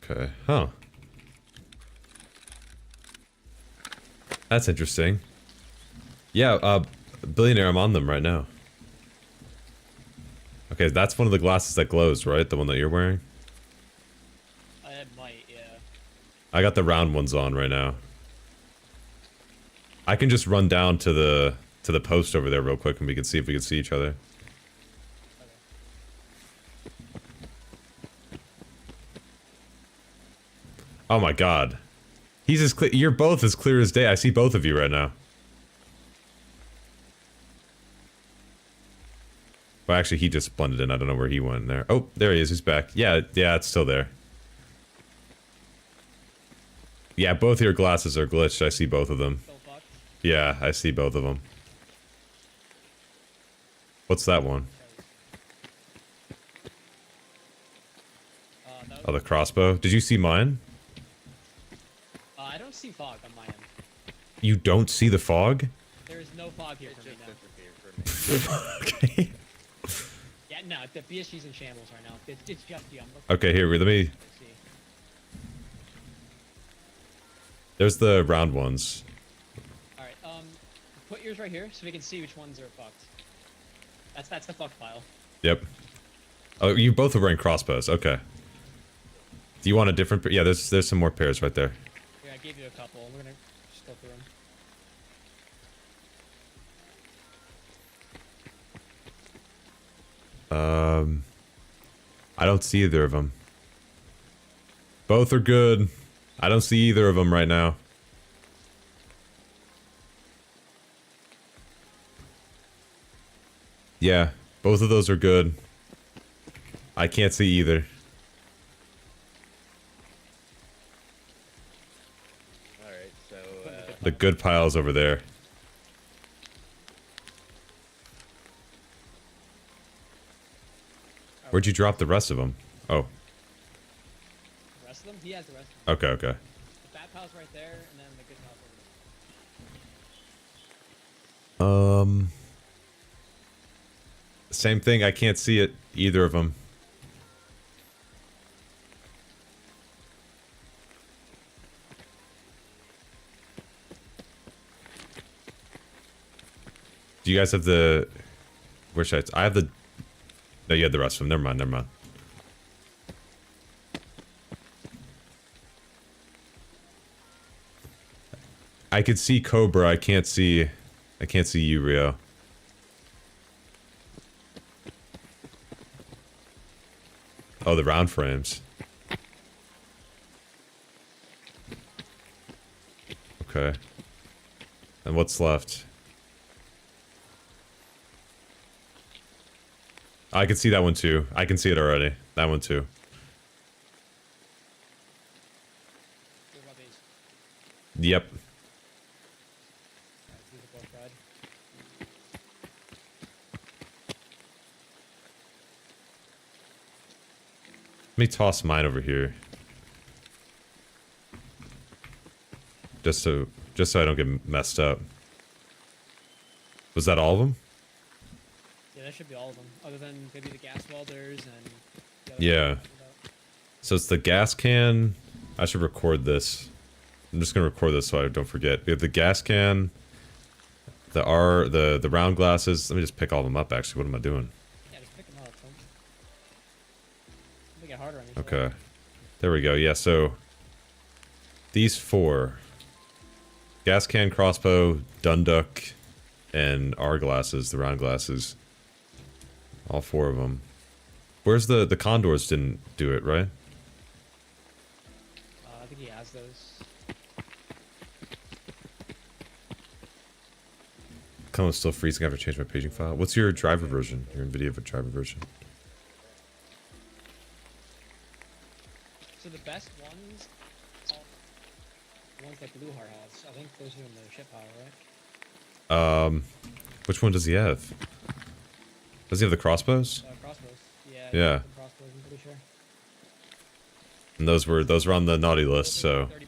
A: Okay, huh. That's interesting. Yeah, Billionaire, I'm on them right now. Okay, that's one of the glasses that glows, right? The one that you're wearing?
C: It might, yeah.
A: I got the round ones on right now. I can just run down to the post over there real quick and we can see if we can see each other. Oh my god. He's as clear. You're both as clear as day. I see both of you right now. Well, actually, he just blended in. I don't know where he went there. Oh, there he is. He's back. Yeah, it's still there. Yeah, both your glasses are glitched. I see both of them. Yeah, I see both of them. What's that one? Oh, the crossbow. Did you see mine?
C: I don't see fog on my end.
A: You don't see the fog?
C: There is no fog here for me now.
A: Okay.
C: Yeah, no, the BSG's in shambles right now. It's just you.
A: Okay, here, let me... There's the round ones.
C: Alright, put yours right here so we can see which ones are fucked. That's the fuck pile.
A: Yep. Oh, you both are wearing crossbows. Okay. Do you want a different pair? Yeah, there's some more pairs right there.
C: Here, I gave you a couple. We're gonna just go through them.
A: I don't see either of them. Both are good. I don't see either of them right now. Yeah, both of those are good. I can't see either.
B: Alright, so,
A: The good pile's over there. Where'd you drop the rest of them? Oh.
C: The rest of them? He has the rest of them.
A: Okay, okay.
C: The fat pile's right there, and then the good pile's over there.
A: Same thing, I can't see it, either of them. Do you guys have the... Where should I have the... No, you had the rest of them. Never mind, never mind. I could see Cobra, I can't see you, Rio. Oh, the round frames. Okay. And what's left? I can see that one too. I can see it already. That one too. Yep. Let me toss mine over here. Just so I don't get messed up. Was that all of them?
C: Yeah, that should be all of them. Other than maybe the gas welders and...
A: Yeah. So it's the gas can. I should record this. I'm just gonna record this so I don't forget. We have the gas can, the round glasses. Let me just pick all of them up actually. What am I doing?
C: Yeah, just pick them up. Don't make it harder on each
A: Okay. There we go. Yeah, so these 4. Gas can, crossbow, Dunduk, and R glasses, the round glasses. All 4 of them. Where's the Condors didn't do it, right?
C: I think he has those.
A: Come still freezing after I changed my paging file. What's your driver version? Your Nvidia driver version?
C: So the best ones are the ones that Blueheart has. I think those are in the ship power, right?
A: Which one does he have? Does he have the crossbows?
C: Crossbows. Yeah.
A: Yeah.
C: Crossbows, I'm pretty sure.
A: And those were on the naughty list, so
C: 30%.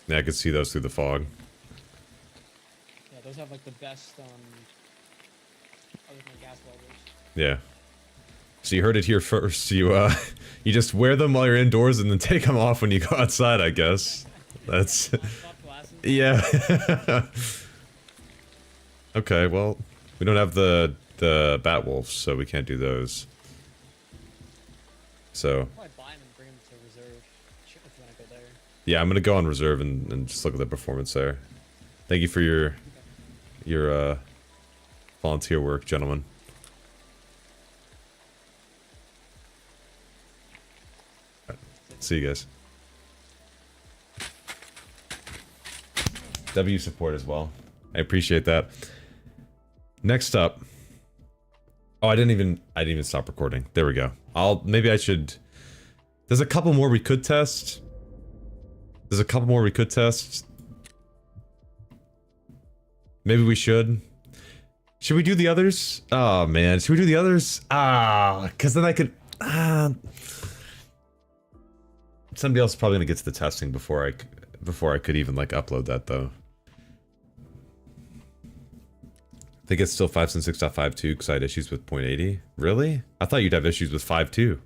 A: yeah, I could see those through the fog.
C: Yeah, those have like the best other than gas welders.
A: Yeah. So you heard it here first. You just wear them while you're indoors and then take them off when you go outside, I guess. That's yeah. Okay, well, we don't have the bat wolves, so we can't do those. So
C: Probably buy them and bring them to reserve if you want to go there.
A: yeah, I'm gonna go on reserve and just look at the performance there. Thank you for your volunteer work, gentlemen. All right. See you guys. W support as well. I appreciate that. Next up. Oh, I didn't even stop recording. There we go. Maybe I should. There's a couple more we could test. Maybe we should. Should we do the others? Oh man, should we do the others? Cause then I could. Somebody else is probably gonna get to the testing before I could even like upload that though. I think it's still 5.6.52 because I had issues with 0.80. Really? I thought you'd have issues with 5.2.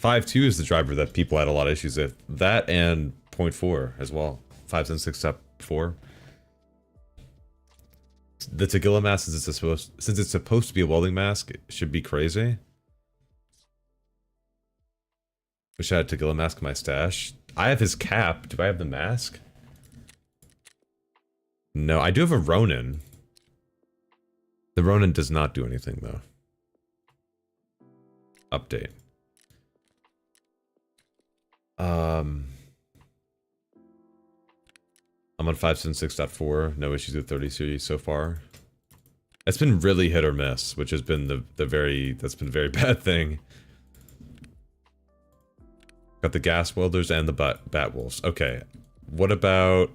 A: 5.2 is the driver that people had a lot of issues with. That and 0.4 as well. 5.6.4. The Tagilla mask, since it's supposed to be a welding mask, it should be crazy. Wish I had Tagilla mask in my stash. I have his cap. Do I have the mask? No, I do have a Ronin. The Ronin does not do anything, though. Update. I'm on 5.6.4. No issues with 30 series so far. It's been really hit or miss, which has been that's been a very bad thing. Got the gas welders and the bat wolves. Okay. What about...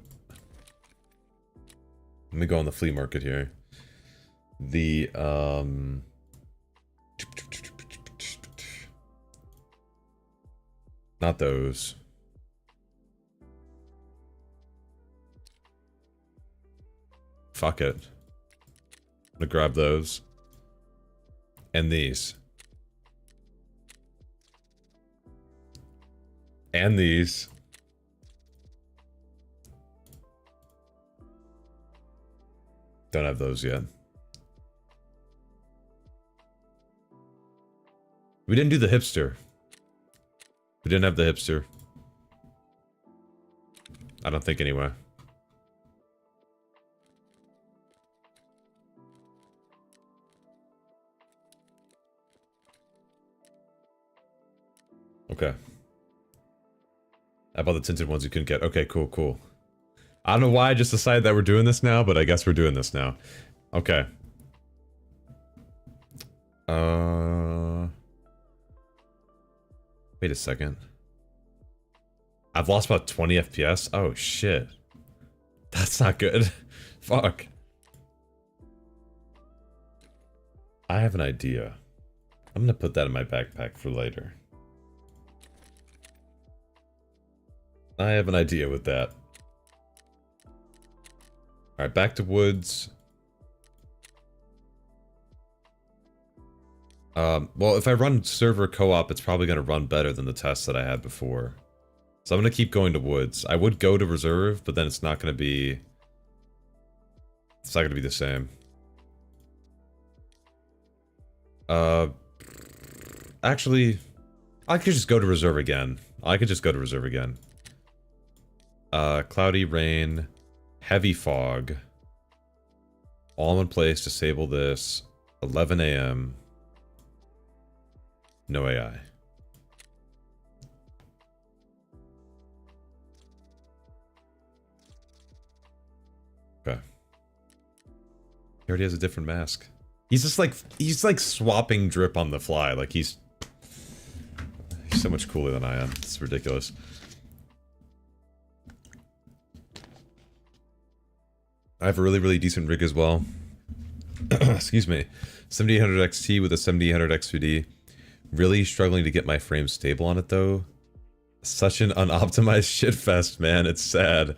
A: Let me go on the flea market here. The, not those. Fuck it. I'm gonna grab those. And these. And these. don't have those yet. We didn't do the hipster. We didn't have the hipster. I don't think anyway. Okay. I bought the tinted ones you couldn't get. Okay, cool, cool. I don't know why I just decided that we're doing this now, but I guess we're doing this now. Okay. Wait a second. I've lost about 20 FPS? Oh, shit. That's not good. Fuck. I have an idea. I'm gonna put that in my backpack for later. I have an idea with that. Alright, back to woods. Well, if I run server co-op, it's probably gonna run better than the tests that I had before. So I'm gonna keep going to woods. I would go to reserve, but then it's not gonna be... It's not gonna be the same. Actually, I could just go to reserve again. Cloudy, rain, heavy fog. All in place, disable this. 11 AM. No AI. Okay. He already has a different mask. He's just like, he's like swapping drip on the fly. Like he's so much cooler than I am. It's ridiculous. I have a really, really decent rig as well. Excuse me. 7800 XT with a 7800 XVD. Really struggling to get my frame stable on it though. Such an unoptimized shitfest, man. It's sad.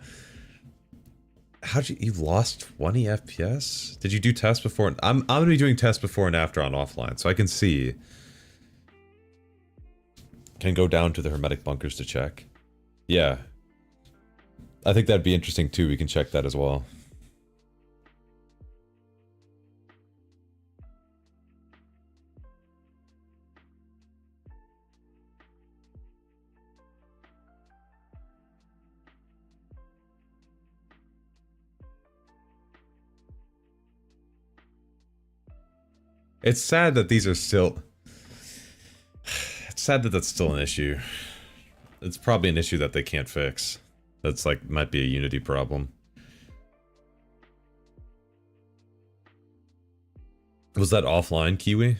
A: How'd you lost 20 FPS? Did you do tests before? I'm gonna be doing tests before and after on offline, so I can see. Can go down to the hermetic bunkers to check. Yeah. I think that'd be interesting too. We can check that as well. It's sad that these are still... It's sad that that's still an issue. It's probably an issue that they can't fix. That's like, might be a Unity problem. Was that offline, Kiwi?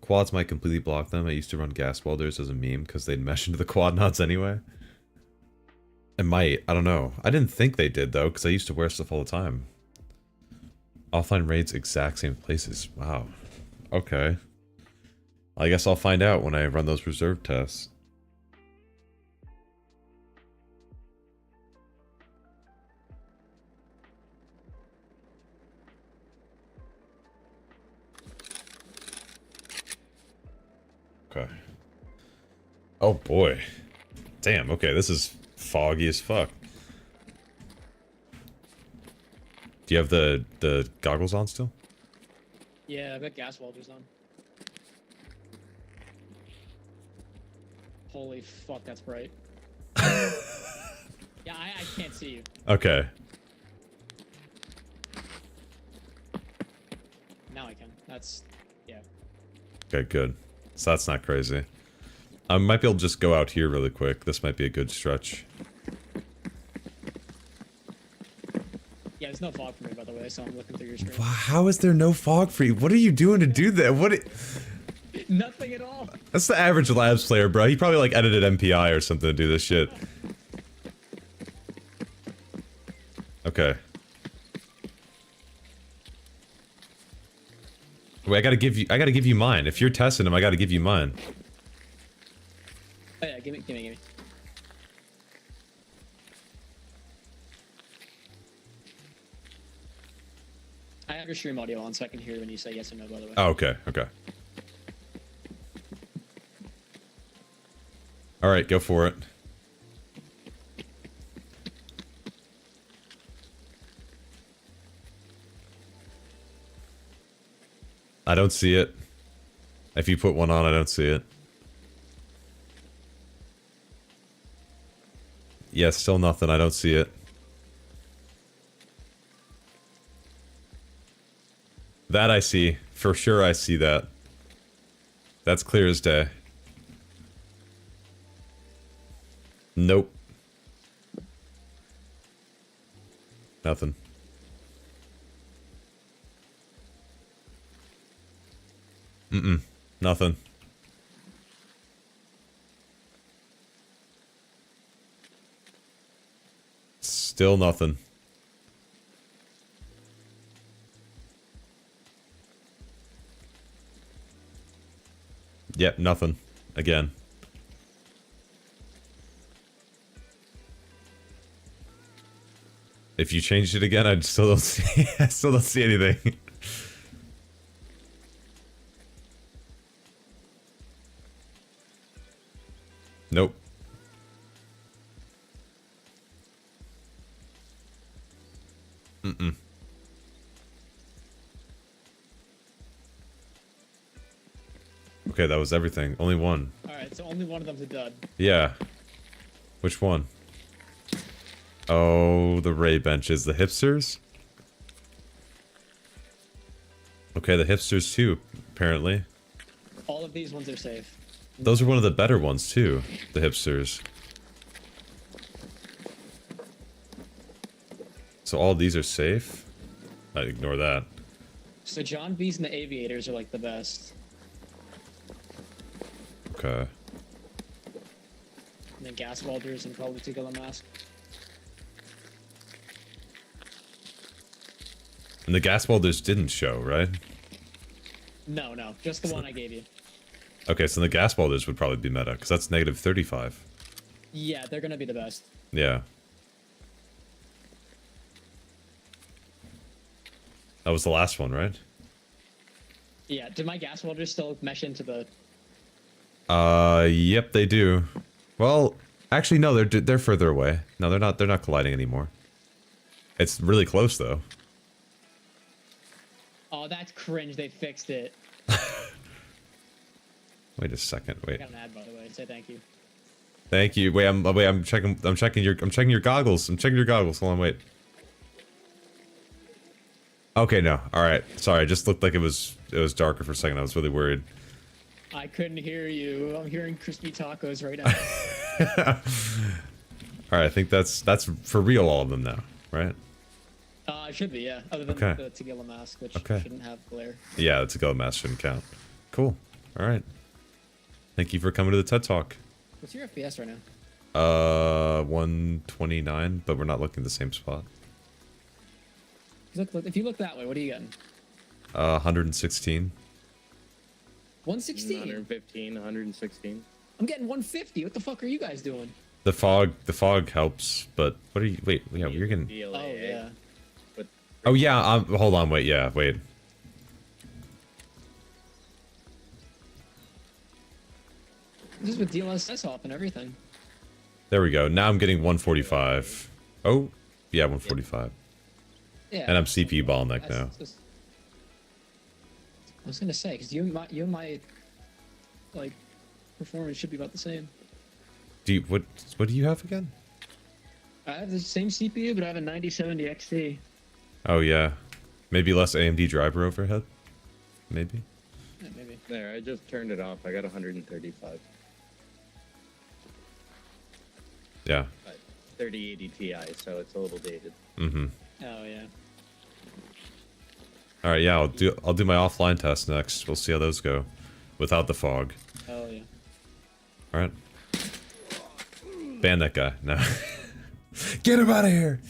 A: Quads might completely block them. I used to run gas welders as a meme because they'd mesh into the quad nods anyway. It might. I don't know. I didn't think they did though because I used to wear stuff all the time. Offline raids, exact same places. Wow. Okay. I guess I'll find out when I run those reserve tests. Okay. Oh boy. Damn, okay, this is foggy as fuck. Do you have the goggles on still?
C: Yeah, I've got gas welders on. Holy fuck, that's bright. Yeah, I can't see you.
A: Okay.
C: Now I can. That's... yeah.
A: Okay, good. So that's not crazy. I might be able to just go out here really quick. This might be a good stretch.
C: Yeah, there's no fog for me, by the way, so I'm looking through your screen.
A: Wow, how is there no fog for you? What are you doing to do that?
C: Nothing at all.
A: That's the average Labs player, bro. He probably like edited MPI or something to do this shit. Okay. Wait, I gotta give you mine. If you're testing them, I gotta give you mine.
C: Oh yeah, give me. I have your stream audio on so I can hear when you say yes or no, by the way.
A: Oh, okay, okay. All right, go for it. I don't see it. If you put one on, I don't see it. Yeah, still nothing. I don't see it. That I see. For sure I see that. That's clear as day. Nope. Nothing. Mm-mm. Nothing. Still nothing. Yep, nothing. Again. If you changed it again, I still don't see. I still don't see anything. Nope. Mm-mm. Okay, that was everything. Only one.
C: Alright, so only one of them's a dud.
A: Yeah. Which one? Oh, the Ray benches. The hipsters? Okay, the hipsters too, apparently.
C: All of these ones are safe.
A: Those are one of the better ones too, the hipsters. So all these are safe? I ignore that.
C: So John B's and the aviators are like the best.
A: Okay.
C: And then gas welders and probably Together Mask.
A: And the gas welders didn't show, right?
C: No, just the one I gave you.
A: Okay, so the gas welders would probably be meta, because that's negative 35.
C: Yeah, they're gonna be the best.
A: Yeah. That was the last one, right?
C: Yeah, did my gas welders still mesh into the...
A: Yep, they do. Well, actually, no, they're further away. No, they're not colliding anymore. It's really close, though.
C: Oh, that's cringe, they fixed it.
A: Wait a second,
C: I
A: wait.
C: got an ad, by the way, say thank you.
A: Thank you. Wait, I'm checking your goggles. I'm checking your goggles. Hold on, wait. Okay, no. Alright. Sorry, it just looked like it was darker for a second. I was really worried.
C: I couldn't hear you. I'm hearing crispy tacos right now.
A: Alright, I think that's for real, all of them now, right?
C: It should be, yeah. Other than
A: Okay.
C: the Together Mask, which
A: Okay.
C: shouldn't have glare.
A: Yeah, the to-go mask shouldn't count. Cool. Alright. Thank you for coming to the TED Talk.
C: What's your FPS right now?
A: 129, but we're not looking at the same spot.
C: Look, if you look that way, what are you getting?
A: 116.
C: 116?
B: 115, 116.
C: I'm getting 150. What the fuck are you guys doing?
A: The fog helps, but what are you, wait, yeah, you're getting,
B: DLAA
C: Oh, yeah.
B: with
A: oh yeah, hold on, wait, yeah, wait.
C: This is with DLSS off and everything.
A: There we go. Now I'm getting 145. Oh, yeah, 145.
C: Yeah.
A: And I'm CPU bottleneck now.
C: I was gonna say, because you and my like performance should be about the same.
A: What do you have again?
C: I have the same CPU, but I have a 9070 XT.
A: Oh yeah, maybe less AMD driver overhead. Maybe.
C: Yeah, maybe.
B: there. I just turned it off. I got 135.
A: Yeah.
B: 3080 Ti, so it's a little dated.
A: Mm-hmm.
C: Oh yeah.
A: All right, yeah, I'll do my offline test next. We'll see how those go, without the fog.
C: Oh yeah.
A: All right. Ban that guy. No. Get him out of here.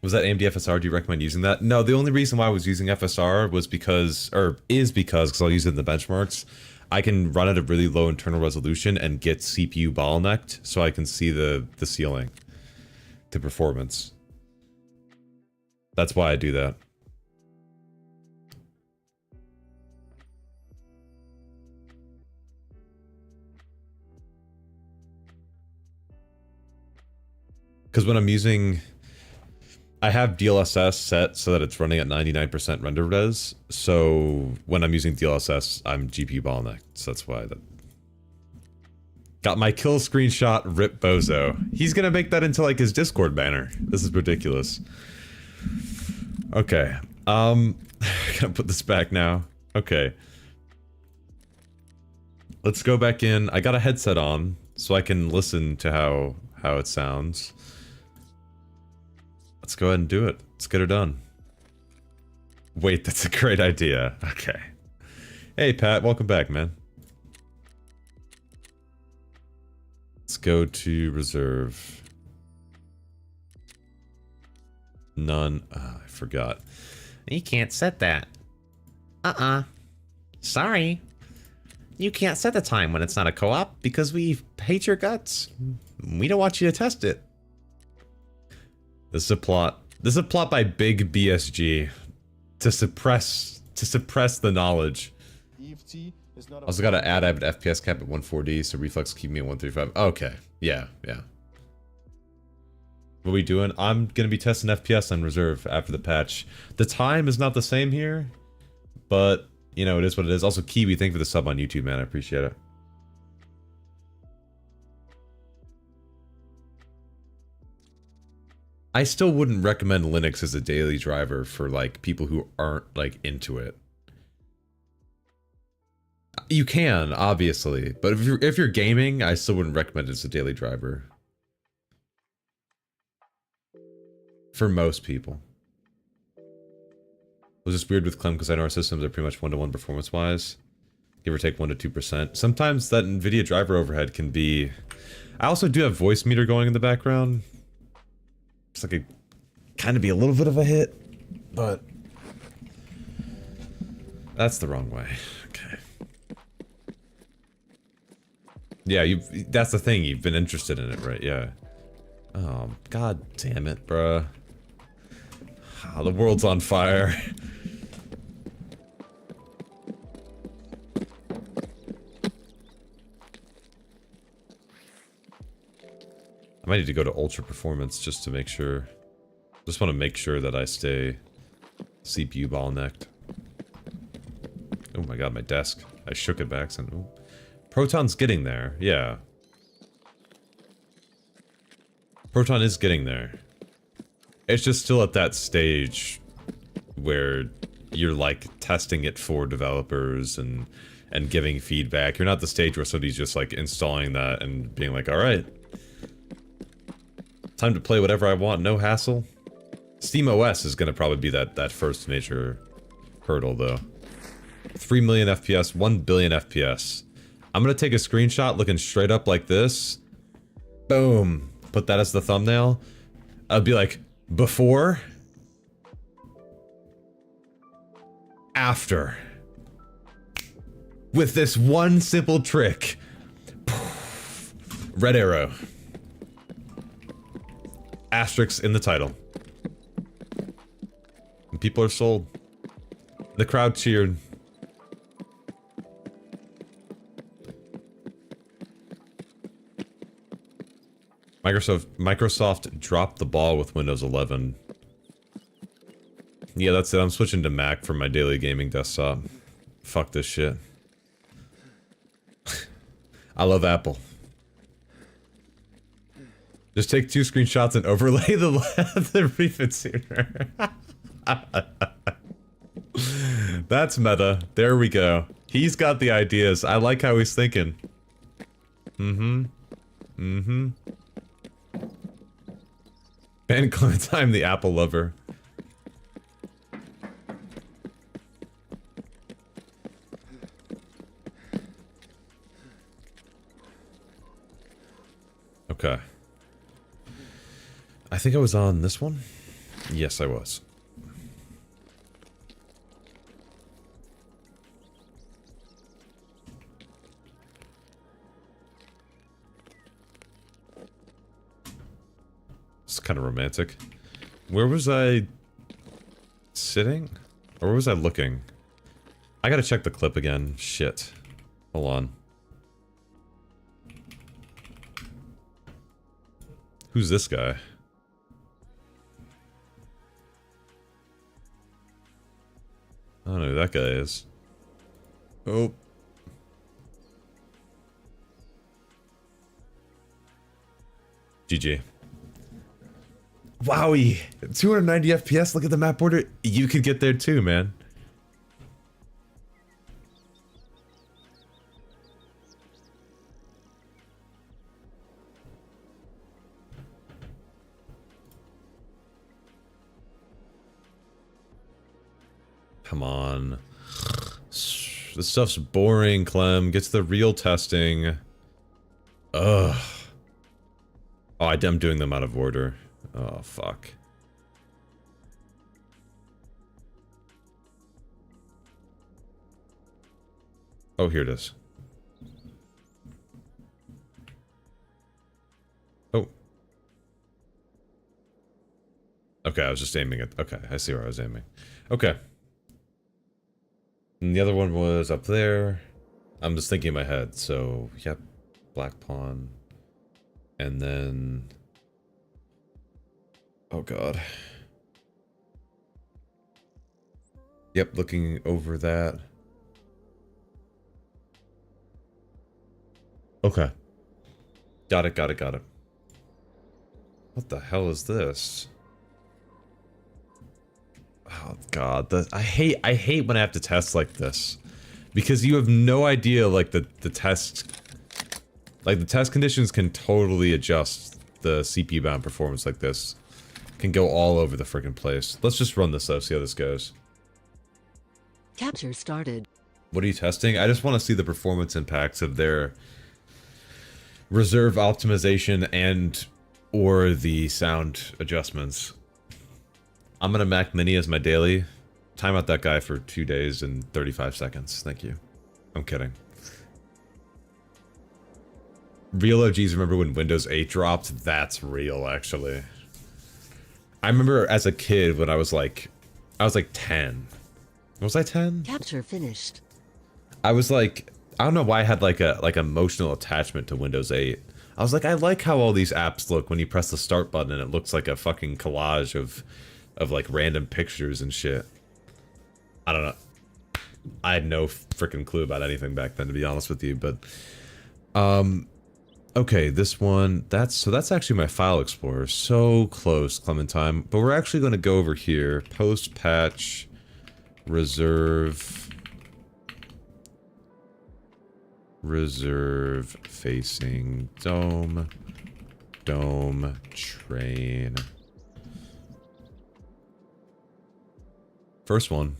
A: Was that AMD FSR? Do you recommend using that? No, the only reason why I was using FSR was because I'll use it in the benchmarks. I can run at a really low internal resolution and get CPU bottlenecked, so I can see the ceiling to performance. That's why I do that. because when I'm using, I have DLSS set so that it's running at 99% render res. So when I'm using DLSS, I'm GPU bottlenecked. So that's why that. Got my kill screenshot, rip Bozo. He's gonna make that into like his Discord banner. This is ridiculous. Okay. Gotta put this back now. Okay. Let's go back in. I got a headset on so I can listen to how it sounds. Let's go ahead and do it. Let's get her done. Wait, that's a great idea. Okay. Hey Pat, welcome back, man. Let's go to reserve. None. I forgot. You can't set that. Sorry. You can't set the time when it's not a co-op because we hate your guts. We don't want you to test it. This is a plot. This is a plot by Big BSG to suppress the knowledge. Also got to add an FPS cap at 140, so reflex keep me at 135. Okay, yeah. What are we doing? I'm gonna be testing FPS on reserve after the patch. The time is not the same here, but you know it is what it is. Also, Kiwi, thank you for the sub on YouTube, man. I appreciate it. I still wouldn't recommend Linux as a daily driver for like people who aren't like into it. You can, obviously, but if you're gaming, I still wouldn't recommend it as a daily driver. For most people. It was just weird with Clem because I know our systems are pretty much one-to-one performance-wise. Give or take 1 to 2%. Sometimes that Nvidia driver overhead can be... I also do have voice meter going in the background. It's like a... kind of be a little bit of a hit, but... that's the wrong way. Okay. Yeah, that's the thing, you've been interested in it, right? Yeah. Oh, god damn it, bruh. Oh, the world's on fire. I might need to go to ultra performance just to make sure. Just want to make sure that I stay CPU bottlenecked. Oh my god, my desk. I shook it back. Oh. Proton's getting there, yeah. Proton is getting there. It's just still at that stage where you're like testing it for developers and giving feedback. You're not at the stage where somebody's just like installing that and being like, alright. Time to play whatever I want, no hassle. SteamOS is gonna probably be that first major hurdle though. 3 million FPS, 1 billion FPS. I'm gonna take a screenshot looking straight up like this. Boom. Put that as the thumbnail. I'd be like, before. After. With this one simple trick. Red arrow. Asterisks in the title. And people are sold. The crowd cheered. Microsoft dropped the ball with Windows 11. Yeah, that's it. I'm switching to Mac for my daily gaming desktop. Fuck this shit. I love Apple. Just take 2 screenshots and overlay the refit sooner. That's meta. There we go. He's got the ideas. I like how he's thinking. Ben Clementine, the Apple lover. Okay. I think I was on this one. Yes, I was. It's kind of romantic. Where was I sitting? Or where was I looking? I gotta check the clip again. Shit. Hold on. Who's this guy? that guy is. Oh. GG. Wowie! 290 FPS, look at the map border. You could get there too, man. Come on. This stuff's boring, Clem. Get to the real testing. Ugh. Oh, I'm doing them out of order. Oh, fuck. Oh, here it is. Oh. Okay, I was just aiming at... Okay, I see where I was aiming. Okay. And the other one was up there. I'm just thinking in my head. So, yep. Black Pawn. And then... Oh god. Yep, looking over that. Okay. Got it, got it, got it. What the hell is this? Oh god, I hate when I have to test like this. Because you have no idea, like, the test... Like, the test conditions can totally adjust the CPU bound performance like this. Can go all over the freaking place. Let's just run this though, see how this goes.
D: Capture started.
A: What are you testing? I just want to see the performance impacts of their reserve optimization and or the sound adjustments. I'm gonna Mac Mini as my daily. Time out that guy for 2 days and 35 seconds. Thank you. I'm kidding. Real OGs remember when Windows 8 dropped? That's real, actually. I remember as a kid when I was like 10. Was I 10?
D: Capture finished.
A: I was like, I don't know why I had like emotional attachment to Windows 8. I was like, I like how all these apps look when you press the start button and it looks like a fucking collage of like random pictures and shit. I don't know. I had no freaking clue about anything back then, to be honest with you, but okay, this one, that's actually my file explorer. So close, Clementine. But we're actually going to go over here. Post patch reserve facing dome train. First one.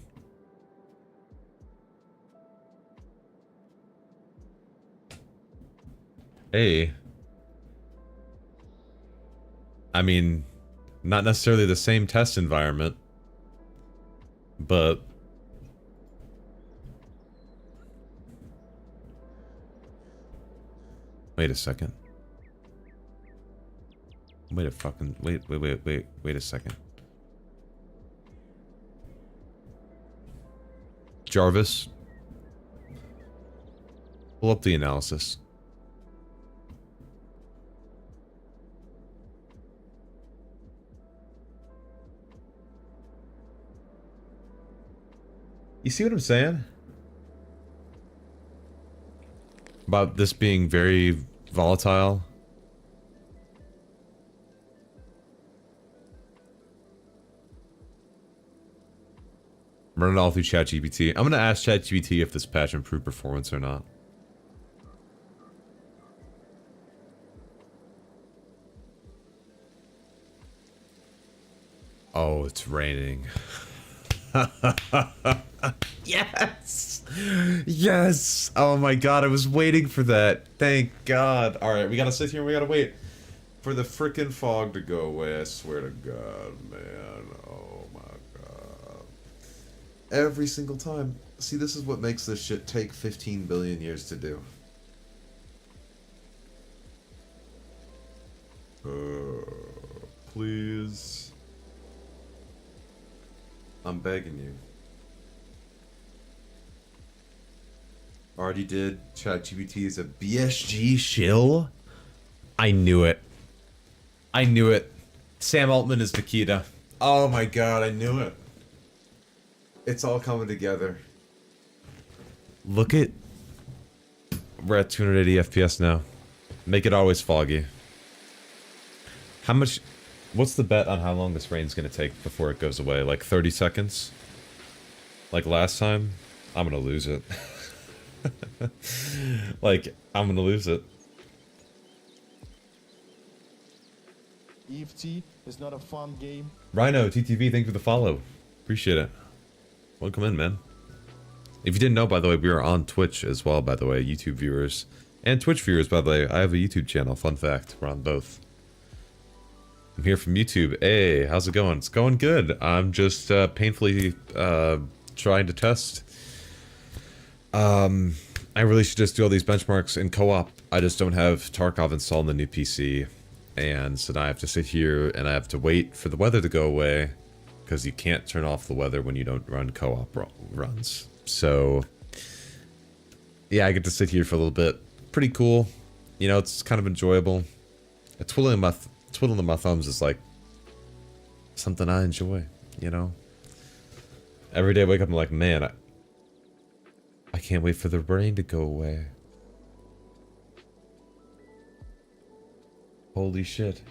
A: Hey. I mean, not necessarily the same test environment, but wait a second. Wait a second. Jarvis, pull up the analysis. You see what I'm saying? About this being very volatile? Run it all through ChatGPT. I'm gonna ask ChatGPT if this patch improved performance or not. Oh, it's raining. Yes! Yes! Oh my god, I was waiting for that. Thank god. Alright, we gotta sit here and we gotta wait for the frickin' fog to go away. I swear to god, man. Oh my god. Every single time. See, this is what makes this shit take 15 billion years to do. Please. I'm begging you. Already did. ChatGPT is a BSG shill? I knew it. I knew it. Sam Altman is Nikita. Oh my god, I knew it. It's all coming together. Look at... We're at 280 FPS now. Make it always foggy. How much... What's the bet on how long this rain's gonna take before it goes away? Like 30 seconds? Like last time? I'm gonna lose it. Like, I'm gonna lose it.
E: EFT is not a fun game.
A: Rhino, TTV, thank you for the follow. Appreciate it. Welcome in, man. If you didn't know, by the way, we are on Twitch as well, by the way, YouTube viewers. And Twitch viewers, by the way. I have a YouTube channel, fun fact. We're on both. I'm here from YouTube. Hey, how's it going? It's going good. I'm just painfully trying to test. I really should just do all these benchmarks in co-op. I just don't have Tarkov installed on the new PC. And so now I have to sit here and I have to wait for the weather to go away. Because you can't turn off the weather when you don't run co-op runs. So, yeah, I get to sit here for a little bit. Pretty cool. You know, it's kind of enjoyable. Twiddling my thumbs is like something I enjoy, you know? Every day I wake up and I'm like, man, I can't wait for the rain to go away. Holy shit.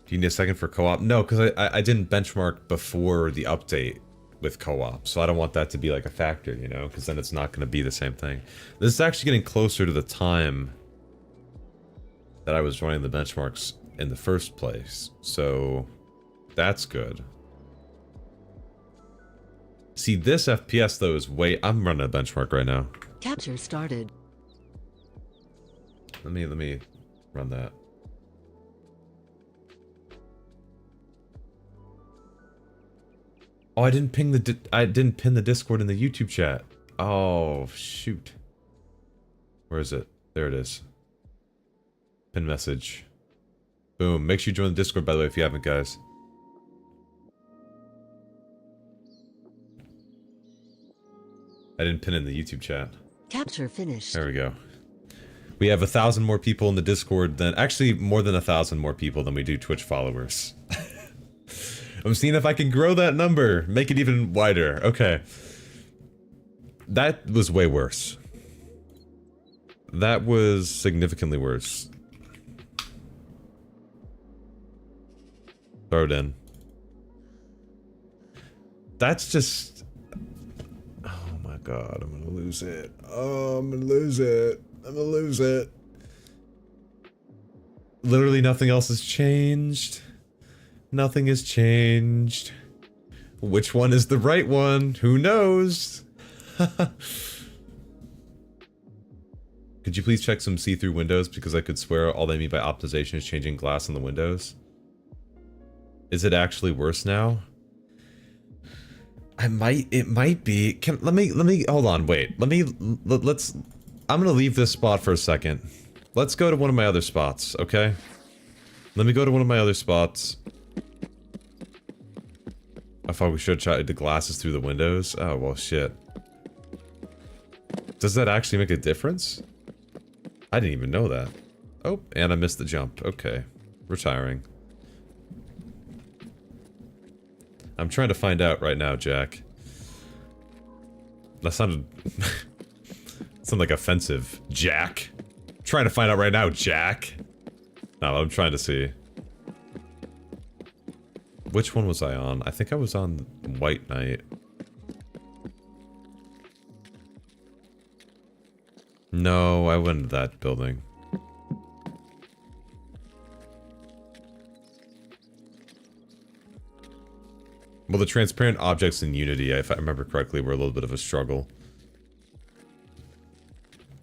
A: Do you need a second for co-op? No, because I didn't benchmark before the update with co-op, so I don't want that to be like a factor, you know, because then it's not going to be the same thing. This is actually getting closer to the time that I was running the benchmarks in the first place, so that's good. See, this FPS though is way... I'm running a benchmark right now.
D: Capture started.
A: Let me run that. Oh, I didn't ping I didn't pin the Discord in the YouTube chat. Oh, shoot. Where is it? There it is. Pin message. Boom. Make sure you join the Discord, by the way, if you haven't, guys. I didn't pin it in the YouTube chat.
D: Capture finished.
A: There we go. We have 1,000 more people in the Discord than... Actually, more than 1,000 more people than we do Twitch followers. I'm seeing if I can grow that number. Make it even wider. Okay. That was way worse. That was significantly worse. Throw it in. That's just... Oh my god, I'm gonna lose it. Oh, I'm gonna lose it. I'm gonna lose it. Literally nothing else has changed. Nothing has changed. Which one is the right one? Who knows? Could you please check some see-through windows? Because I could swear all they mean by optimization is changing glass on the windows. Is it actually worse now? It might be. Let me, hold on, wait. Let's, I'm gonna leave this spot for a second. Let's go to one of my other spots, okay? Let me go to one of my other spots. I thought we should try the glasses through the windows. Oh, well, shit. Does that actually make a difference? I didn't even know that. Oh, and I missed the jump. Okay. Retiring. I'm trying to find out right now, Jack. That sounded... sounded like offensive. Jack? I'm trying to find out right now, Jack. No, I'm trying to see. Which one was I on? I think I was on White Knight. No, I went to that building. Well, the transparent objects in Unity, if I remember correctly, were a little bit of a struggle.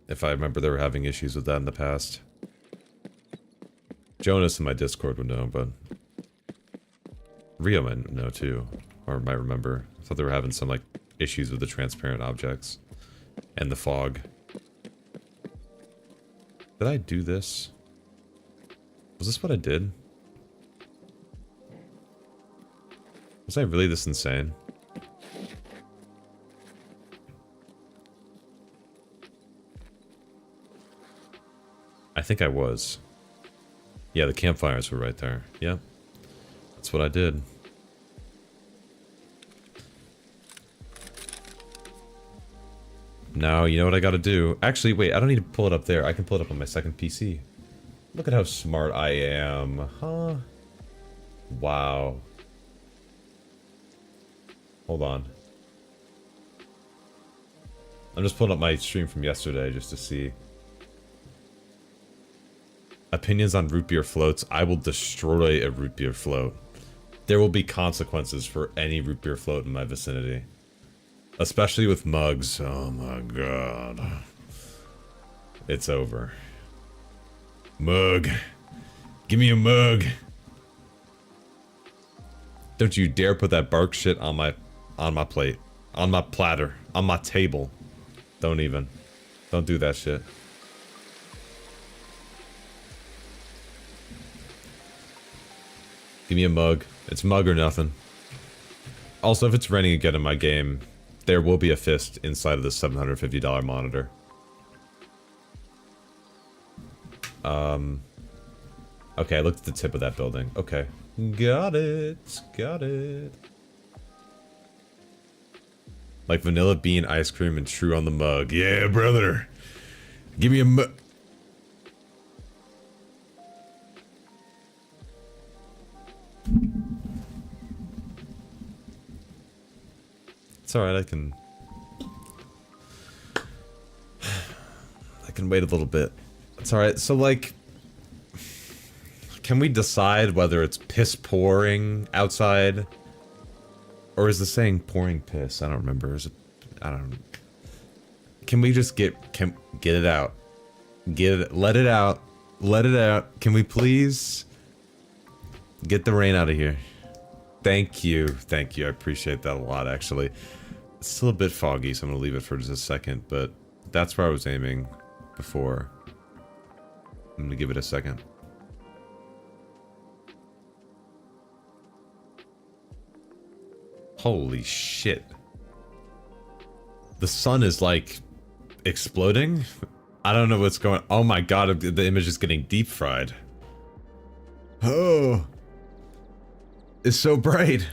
A: If I remember, they were having issues with that in the past. Jonas in my Discord would know, but... Rio might know too, or might remember. I thought they were having some, like, issues with the transparent objects. And the fog. Did I do this? Was this what I did? Was I really this insane? I think I was. Yeah, the campfires were right there. Yep. That's what I did. Now, you know what I gotta do? Actually, wait, I don't need to pull it up there. I can pull it up on my second PC. Look at how smart I am, huh? Wow. Hold on. I'm just pulling up my stream from yesterday just to see. Opinions on root beer floats. I will destroy a root beer float. There will be consequences for any root beer float in my vicinity. Especially with mugs. Oh my god. It's over. Mug. Give me a mug. Don't you dare put that bark shit on my plate. On my platter. On my table. Don't even. Don't do that shit. Give me a mug. It's mug or nothing. Also, if it's raining again in my game, there will be a fist inside of the $750 monitor. Okay, I looked at the tip of that building. Okay. Got it. Got it. Like vanilla bean ice cream and true on the mug. Yeah, brother. Give me a mug. It's alright, I can wait a little bit. It's alright, so like, can we decide whether it's piss pouring outside? Or is the saying pouring piss? I don't remember. Is it, I don't. Can we just get it out? Let it out. Let it out. Can we please get the rain out of here? Thank you. Thank you. I appreciate that a lot, actually. It's still a bit foggy, so I'm gonna leave it for just a second, but that's where I was aiming before. I'm gonna give it a second. Holy shit. The sun is like exploding? I don't know what's going on. Oh my god, the image is getting deep fried. Oh. It's so bright.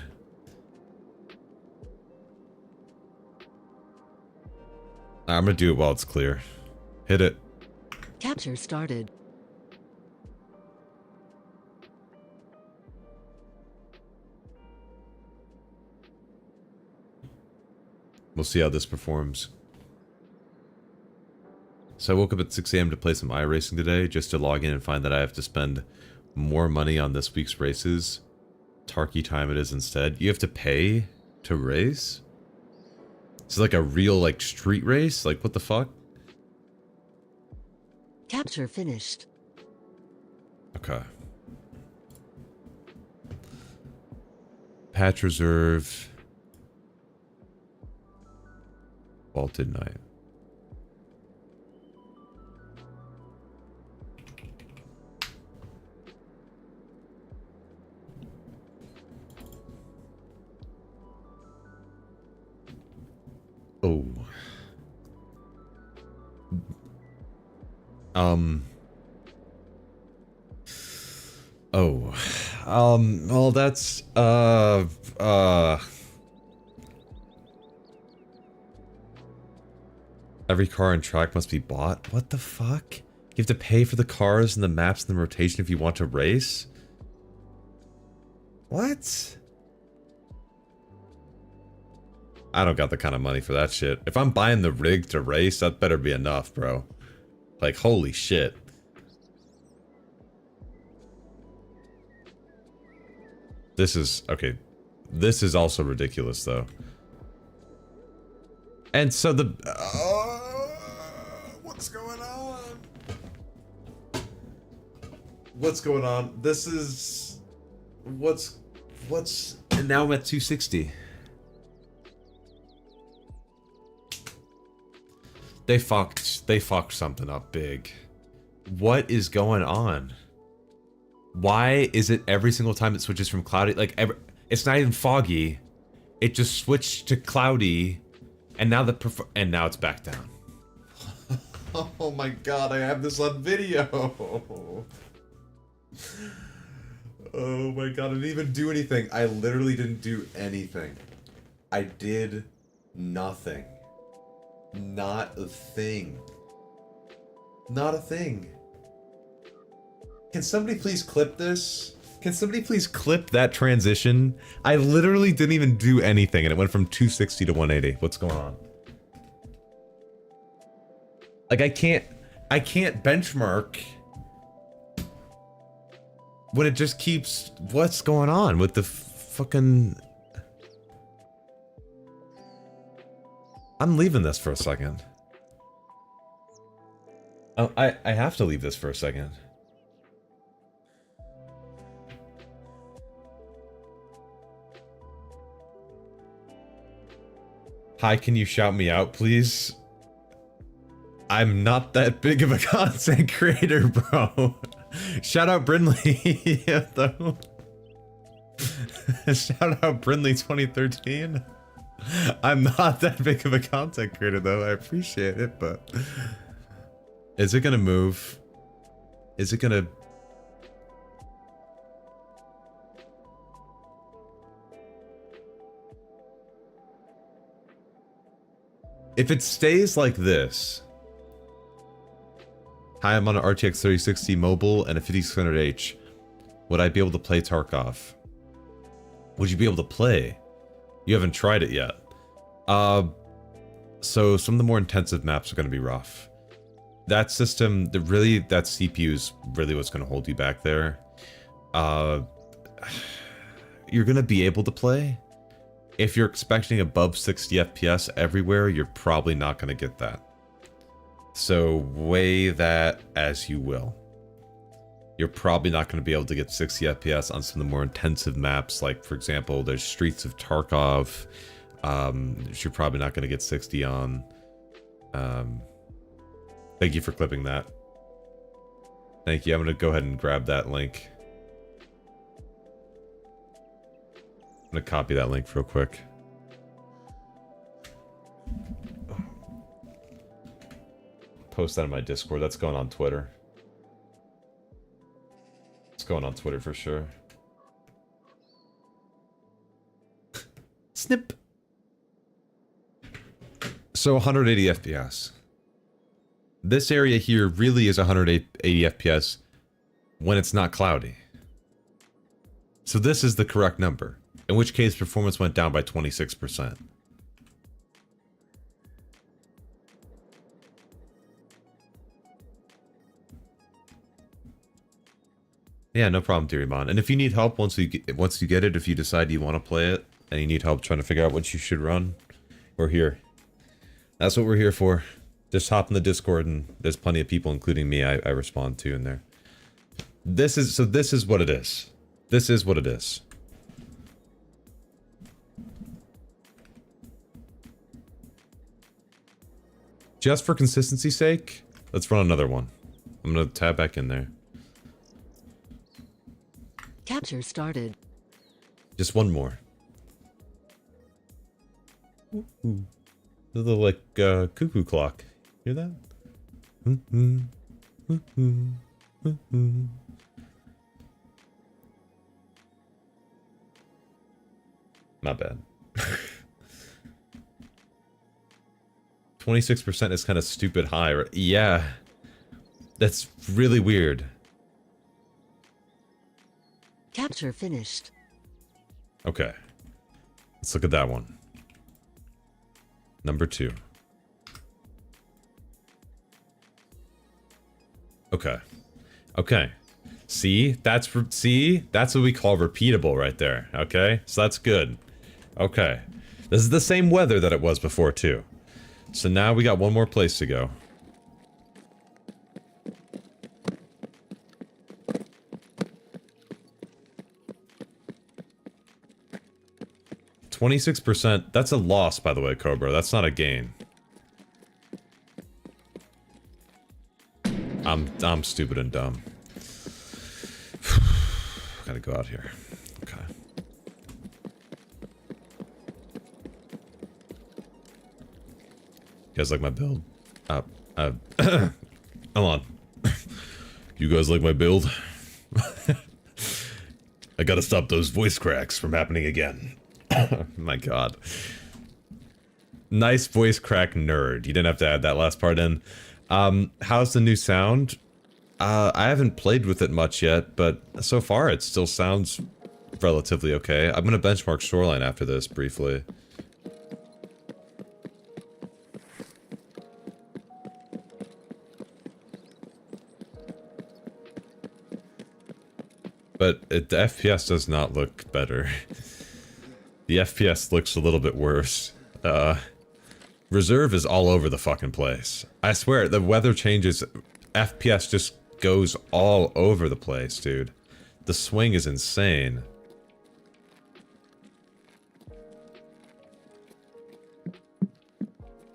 A: I'm gonna do it while it's clear. Hit it.
D: Capture started.
A: We'll see how this performs. So I woke up at 6 AM to play some iRacing today, just to log in and find that I have to spend more money on this week's races. Tarky time it is instead. You have to pay to race? It's like a real, like, street race? Like, what the fuck?
D: Capture finished.
A: Okay. Patch reserve. Vaulted night. Oh. Well, that's, every car and track must be bought? What the fuck? You have to pay for the cars and the maps and the rotation if you want to race? What? I don't got the kind of money for that shit. If I'm buying the rig to race, that better be enough, bro. Like, holy shit. This is, okay. This is also ridiculous, though. And so the... what's going on? What's going on? This is... What's... And now I'm at 260. They fucked something up big. What is going on? Why is it every single time it switches from cloudy, like it's not even foggy, it just switched to cloudy, and now now it's back down. Oh my god, I have this on video. Oh my god, I didn't even do anything. I literally didn't do anything. I did nothing. Not a thing. Not a thing. Can somebody please clip this? Can somebody please clip that transition? I literally didn't even do anything and it went from 260 to 180. What's going on? Like I can't benchmark when it just keeps, what's going on with the fucking... I'm leaving this for a second. Oh, I have to leave this for a second. Hi, can you shout me out, please? I'm not that big of a content creator, bro. Shout out Brindley, though. Shout out Brindley 2013. I'm not that big of a content creator, though. I appreciate it, but... Is it gonna move? Is it gonna... If it stays like this... Hi, I'm on an RTX 3060 mobile and a 5600H. Would I be able to play Tarkov? Would you be able to play? You haven't tried it yet. So some of the more intensive maps are going to be rough. That system, that CPU is really what's going to hold you back there. You're going to be able to play. If you're expecting above 60 FPS everywhere, you're probably not going to get that. So weigh that as you will. You're probably not going to be able to get 60 FPS on some of the more intensive maps. Like, for example, there's Streets of Tarkov. You're probably not going to get 60 on. Thank you for clipping that. Thank you. I'm going to go ahead and grab that link. I'm going to copy that link real quick. Post that in my Discord. That's going on Twitter. It's going on Twitter for sure. Snip. So 180 FPS. This area here really is 180 FPS when it's not cloudy. So this is the correct number. In which case performance went down by 26%. Yeah, no problem, Diriman. And if you need help once you get it, if you decide you want to play it and you need help trying to figure out what you should run, we're here. That's what we're here for. Just hop in the Discord and there's plenty of people, including me, I respond to in there. This is what it is. This is what it is. Just for consistency's sake, let's run another one. I'm gonna tab back in there.
D: Capture started.
A: Just one more. Ooh. A little like cuckoo clock. Hear that? Not bad. 26% is kind of stupid high, right? Yeah. That's really weird.
D: Capture finished.
A: Okay. Let's look at that one. Number 2. Okay. Okay. See? That's what we call repeatable right there. Okay? So that's good. Okay. This is the same weather that it was before too. So now we got one more place to go. %. That's a loss, by the way, Cobra. That's not a gain. I'm stupid and dumb. Gotta go out here. Okay. You guys like my build? Hold on. You guys like my build? I gotta stop those voice cracks from happening again. My god. Nice voice crack, nerd. You didn't have to add that last part in. How's the new sound? I haven't played with it much yet, but so far it still sounds relatively okay. I'm gonna benchmark Shoreline after this, briefly. But the FPS does not look better. The FPS looks a little bit worse. Reserve is all over the fucking place. I swear, the weather changes, FPS just goes all over the place, dude. The swing is insane.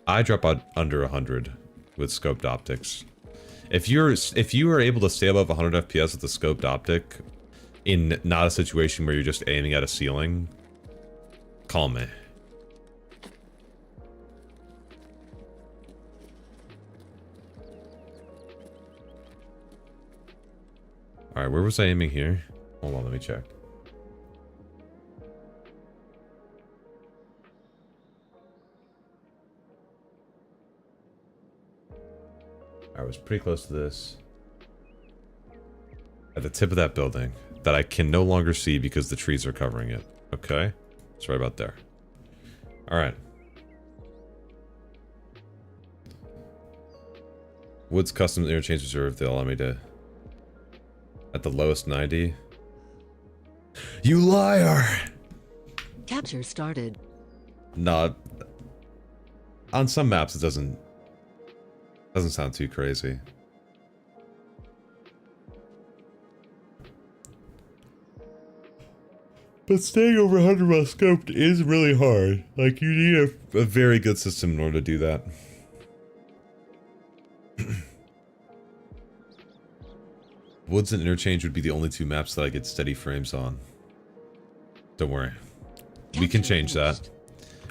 A: I drop out under 100 with scoped optics. If you are able to stay above 100 FPS with the scoped optic, in not a situation where you're just aiming at a ceiling, call me. Alright, where was I aiming here? Hold on, let me check. I was pretty close to this. At the tip of that building that I can no longer see because the trees are covering it. Okay? It's right about there. Alright. Woods Custom Interchange Reserve, they allow me to... At the lowest 90. You liar!
D: Capture started.
A: Nah. On some maps it doesn't sound too crazy. But staying over 100 while scoped is really hard. Like, you need a very good system in order to do that. Woods and Interchange would be the only two maps that I get steady frames on. Don't worry. We can change that.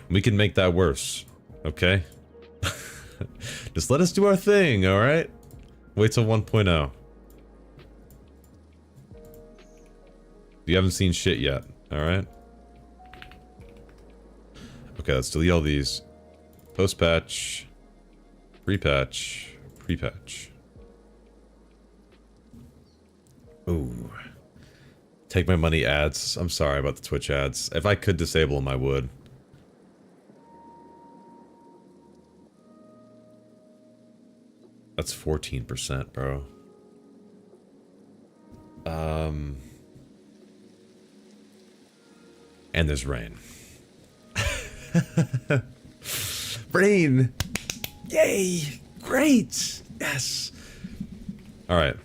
A: We can make that worse. Okay? Just let us do our thing, alright? Wait till 1.0. You haven't seen shit yet, alright? Okay, let's delete all these. Post-patch. Pre-patch. Pre-patch. Ooh. Take my money ads. I'm sorry about the Twitch ads. If I could disable them, I would. That's 14%, bro. And there's rain. Rain! Yay! Great! Yes! Alright.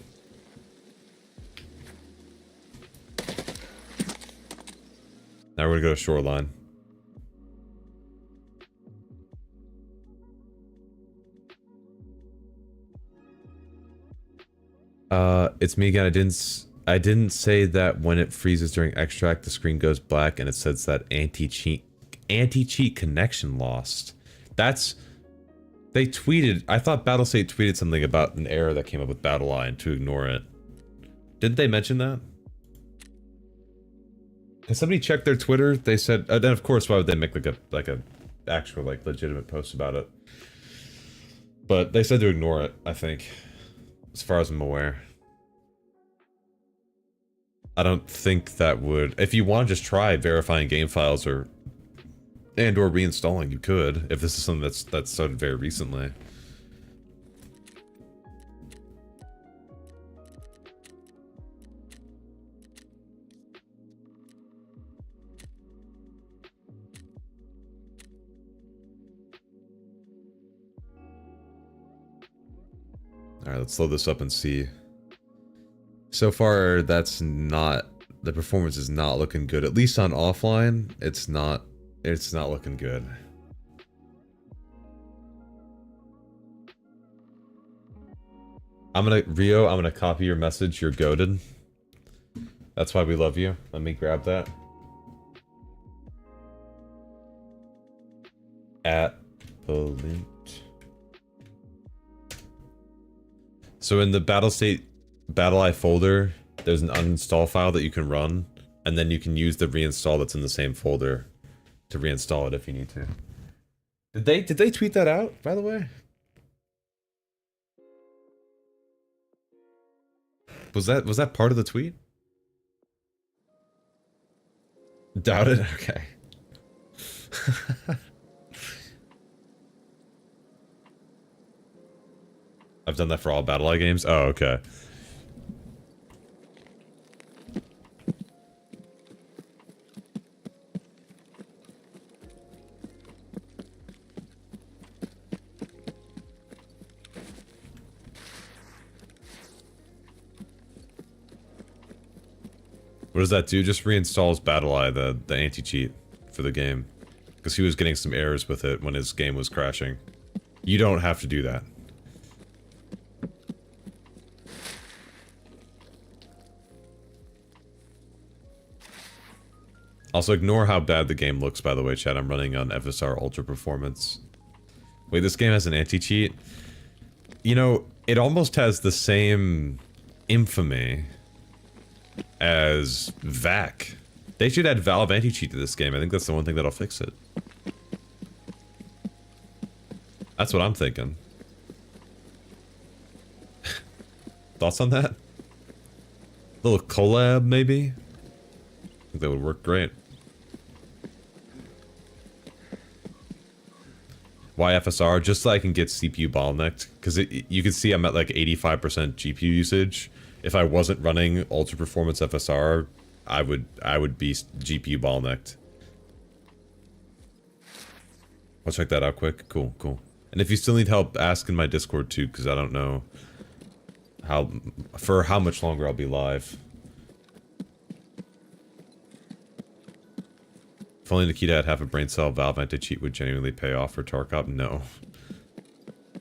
A: Now we're gonna go to Shoreline. It's me again. I didn't say that when it freezes during extract, the screen goes black and it says that anti-cheat connection lost. That's... They tweeted... I thought Battlestate tweeted something about an error that came up with Battleline to ignore it. Didn't they mention that? Has somebody checked their Twitter? They said... then of course, why would they make like a actual, like, legitimate post about it? But they said to ignore it, I think. As far as I'm aware. I don't think that would... If you want to just try verifying game files or... and or reinstalling, you could. If this is something that's started very recently. Alright, let's load this up and see. So far, that's not... The performance is not looking good. At least on offline, it's not looking good. Rio, I'm gonna copy your message. You're goated. That's why we love you. Let me grab that. @Polint. So in the BattleEye folder, there's an uninstall file that you can run, and then you can use the reinstall that's in the same folder to reinstall it if you need to. Did they tweet that out, by the way? Was that part of the tweet? Doubt it? Okay. I've done that for all BattleEye games? Oh, okay. What does that do? Just reinstalls BattleEye, the anti-cheat for the game. Because he was getting some errors with it when his game was crashing. You don't have to do that. Also, ignore how bad the game looks, by the way, chat. I'm running on FSR Ultra Performance. Wait, this game has an anti-cheat? You know, it almost has the same infamy as VAC. They should add Valve anti-cheat to this game. I think that's the one thing that'll fix it. That's what I'm thinking. Thoughts on that? A little collab, maybe? I think that would work great. Why FSR? Just so I can get CPU bottlenecked. Because you can see I'm at like 85% GPU usage. If I wasn't running ultra performance FSR, I would be GPU bottlenecked. I'll check that out quick. Cool, cool. And if you still need help, ask in my Discord too, because I don't know how much longer I'll be live. If only Nikita had half a brain cell, Valve anti-cheat would genuinely pay off for Tarkov. No.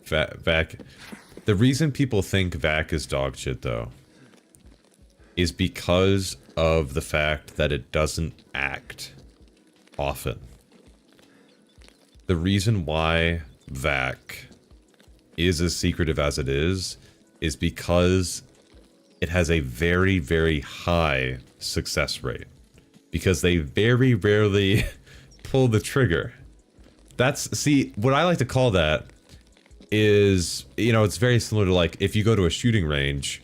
A: VAC. The reason people think VAC is dog shit, though, is because of the fact that it doesn't act often. The reason why VAC is as secretive as it is because it has a very, very high success rate. Because they very rarely pull the trigger. See, what I like to call that is, you know, it's very similar to like, if you go to a shooting range,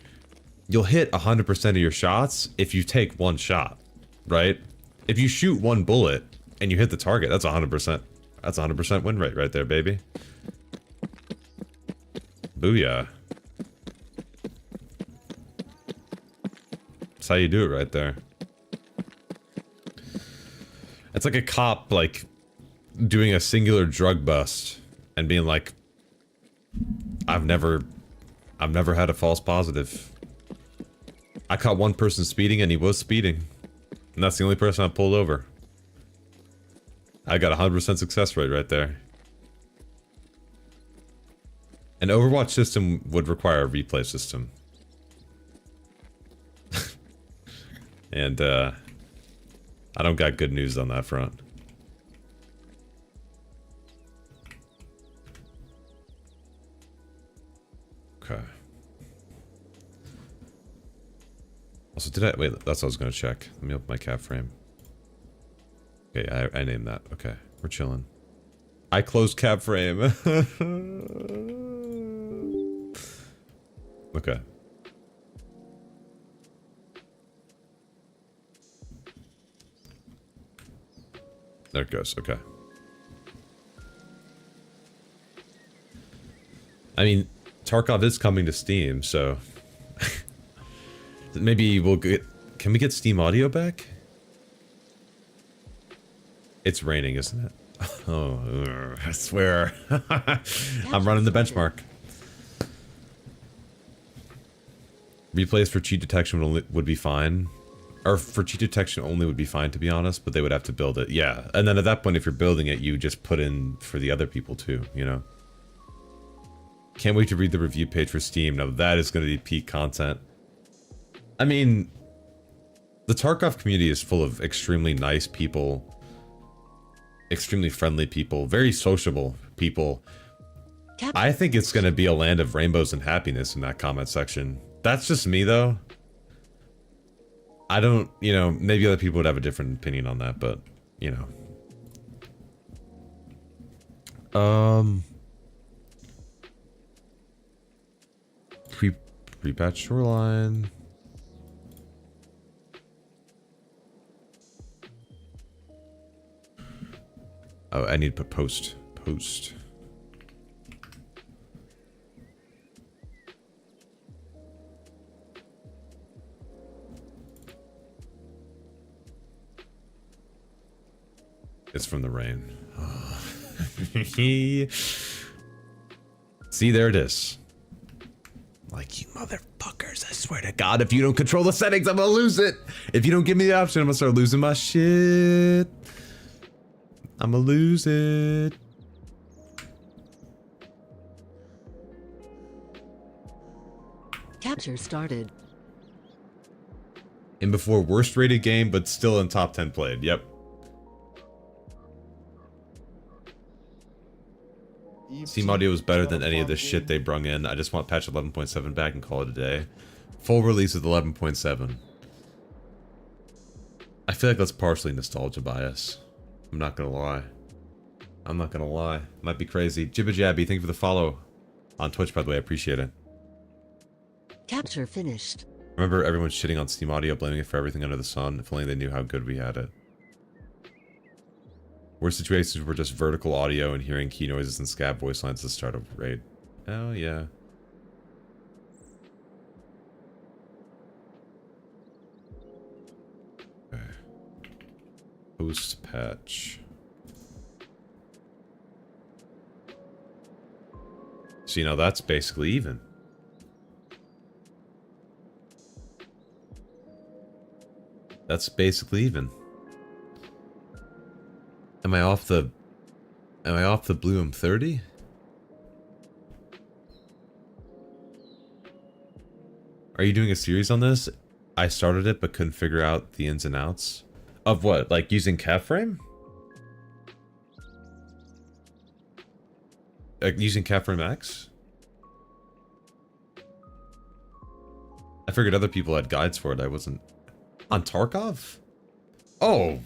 A: you'll hit 100% of your shots if you take one shot, right? If you shoot one bullet and you hit the target, that's 100%. That's 100% win rate right there, baby. Booyah. That's how you do it right there. It's like a cop, like, doing a singular drug bust and being like, I've never had a false positive. I caught one person speeding and he was speeding. And that's the only person I pulled over. I got 100% success rate right there. An Overwatch system would require a replay system. And, I don't got good news on that front. Okay. Also, wait, that's what I was gonna check. Let me open my cap frame. Okay, I named that. Okay, we're chilling. I closed cap frame. Okay. There it goes, okay. I mean, Tarkov is coming to Steam, so... maybe we'll get... Can we get Steam audio back? It's raining, isn't it? Oh, I swear. I'm running the benchmark. Replays for cheat detection would be fine. Or for cheat detection only would be fine, to be honest, but they would have to build it. Yeah, and then at that point, if you're building it, you just put in for the other people too, you know? Can't wait to read the review page for Steam. Now that is going to be peak content. I mean, the Tarkov community is full of extremely nice people, extremely friendly people, very sociable people. I think it's going to be a land of rainbows and happiness in that comment section. That's just me, though. I don't, you know, maybe other people would have a different opinion on that, but, you know. Pre-patch Shoreline. Oh, I need to put post. It's from the rain. See, there it is. Like, you motherfuckers, I swear to God, if you don't control the settings, I'm gonna lose it. If you don't give me the option, I'm gonna start losing my shit. I'm gonna lose it.
D: Capture started.
A: In before worst rated game, but still in top 10 played. Yep. Steam audio was better than any of the shit they brung in. I just want patch 11.7 back and call it a day. Full release of 11.7. I feel like that's partially nostalgia bias. I'm not gonna lie. I'm not gonna lie. Might be crazy. Jibba Jabby, thank you for the follow on Twitch, by the way. I appreciate it.
D: Capture finished.
A: Remember everyone shitting on Steam audio, blaming it for everything under the sun. If only they knew how good we had it. Worst situations were just vertical audio and hearing key noises and scab voice lines at the start of raid. Oh yeah. Okay. Post patch. See, now that's basically even. That's basically even. Am I off the blue M30? Are you doing a series on this? I started it but couldn't figure out the ins and outs. Of what? Like using CapFrame? Using CapFrame X? I figured other people had guides for it. I wasn't... On Tarkov? Oh!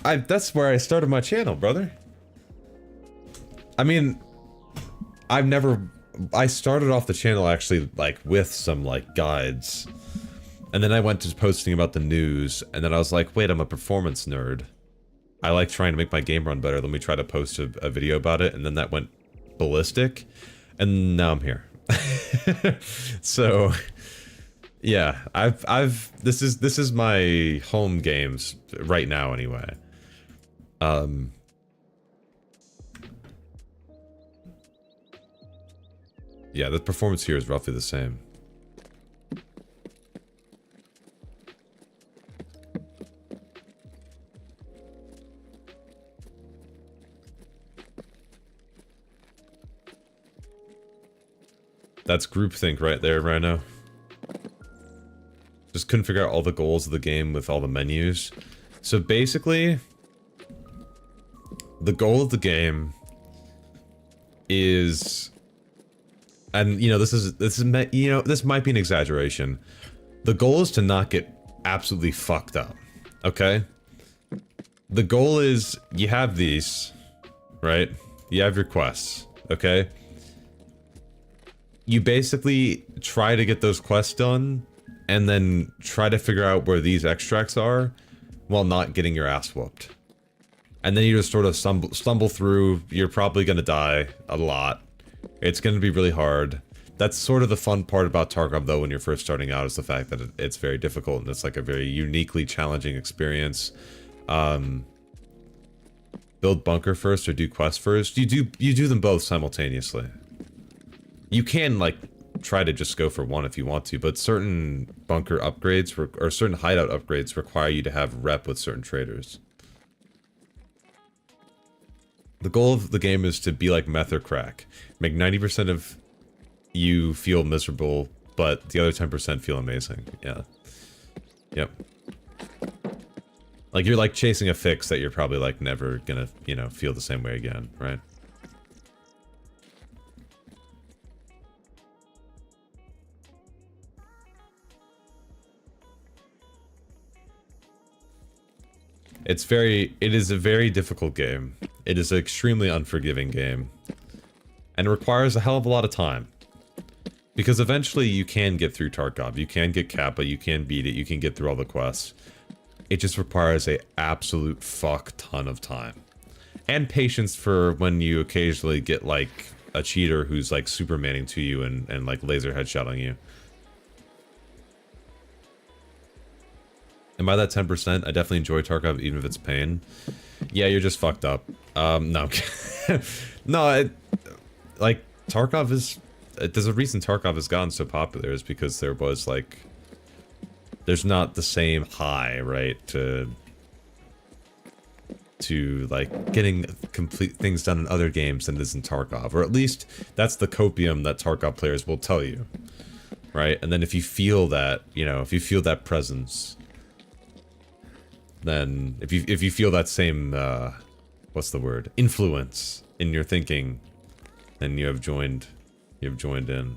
A: That's where I started my channel, brother. I mean, I started off the channel actually, like, with some, like, guides. And then I went to posting about the news, and then I was like, wait, I'm a performance nerd. I like trying to make my game run better. Let me try to post a video about it, and then that went ballistic. And now I'm here. So... yeah, this is my home games right now anyway. Yeah, the performance here is roughly the same. That's groupthink right there, Rhino. Just couldn't figure out all the goals of the game with all the menus. So basically, the goal of the game is, and you know, this might be an exaggeration. The goal is to not get absolutely fucked up. Okay? The goal is you have these, right? You have your quests, okay? You basically try to get those quests done and then try to figure out where these extracts are while not getting your ass whooped. And then you just sort of stumble through. You're probably gonna die a lot. It's gonna be really hard. That's sort of the fun part about Tarkov though when you're first starting out, is the fact that it's very difficult and it's like a very uniquely challenging experience. Build bunker first or do quest first. You do them both simultaneously. You can like try to just go for one if you want to, but certain bunker upgrades or certain hideout upgrades require you to have rep with certain traders. The goal of the game is to be like meth or crack. Make 90% of you feel miserable, but the other 10% feel amazing. Yeah. Yep. Like you're like chasing a fix that you're probably like never gonna, you know, feel the same way again, right? It is a very difficult game. It is an extremely unforgiving game. And it requires a hell of a lot of time. Because eventually you can get through Tarkov, you can get Kappa, you can beat it, you can get through all the quests. It just requires a absolute fuck ton of time. And patience for when you occasionally get like a cheater who's like supermaning to you and like laser headshotting you. And by that 10%, I definitely enjoy Tarkov even if it's pain. Yeah, you're just fucked up. No. No, like, Tarkov is... There's a reason Tarkov has gotten so popular is because there was, like... There's not the same high, right, to like, getting complete things done in other games than it is in Tarkov. Or at least, that's the copium that Tarkov players will tell you. Right? And then if you feel that, you know, if you feel that presence... Then, if you feel that same, what's the word? Influence in your thinking, then you have joined in.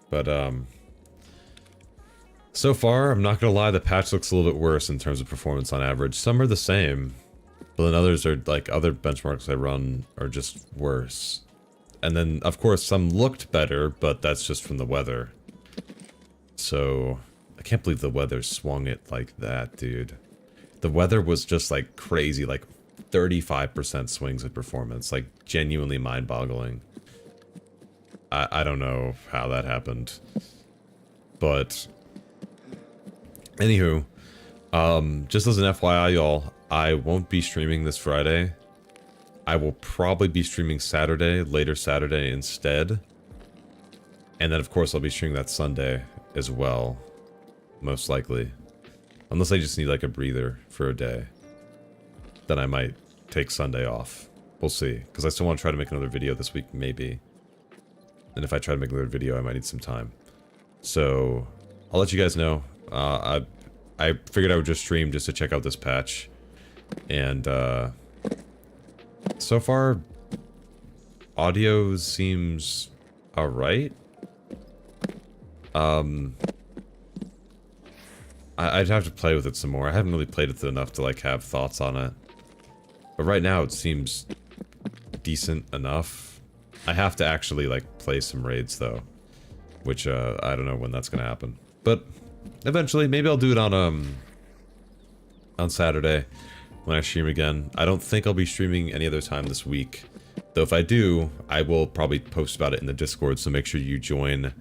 A: But, so far, I'm not gonna lie, the patch looks a little bit worse in terms of performance on average. Some are the same, but then others are, like, other benchmarks I run are just worse. And then, of course, some looked better, but that's just from the weather. So, I can't believe the weather swung it like that, dude. The weather was just, like, crazy, like, 35% swings in performance. Like, genuinely mind-boggling. I don't know how that happened. But, anywho, just as an FYI, y'all, I won't be streaming this Friday. I will probably be streaming Saturday, later Saturday instead. And then, of course, I'll be streaming that Sunday as well. Most likely. Unless I just need, like, a breather for a day. Then I might take Sunday off. We'll see. Because I still want to try to make another video this week, maybe. And if I try to make another video, I might need some time. So, I'll let you guys know. I figured I would just stream just to check out this patch. And, so far, audio seems alright. I'd have to play with it some more. I haven't really played with it enough to, like, have thoughts on it. But right now, it seems decent enough. I have to actually, like, play some raids, though. Which, I don't know when that's gonna happen. But, eventually, maybe I'll do it on Saturday. When I stream again. I don't think I'll be streaming any other time this week. Though if I do, I will probably post about it in the Discord, so make sure you join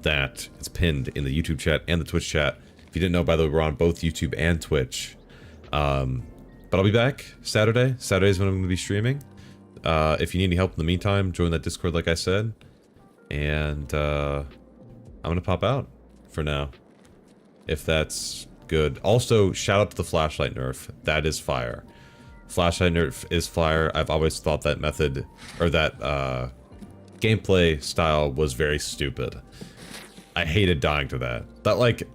A: that. It's pinned in the YouTube chat and the Twitch chat. If you didn't know, by the way, we're on both YouTube and Twitch. But I'll be back Saturday. Saturday is when I'm going to be streaming. If you need any help in the meantime, join that Discord like I said. And I'm going to pop out for now. If that's... good. Also, shout out to the flashlight nerf. That is fire. Flashlight nerf is fire. I've always thought that method, or that gameplay style was very stupid. I hated dying to that. That, like,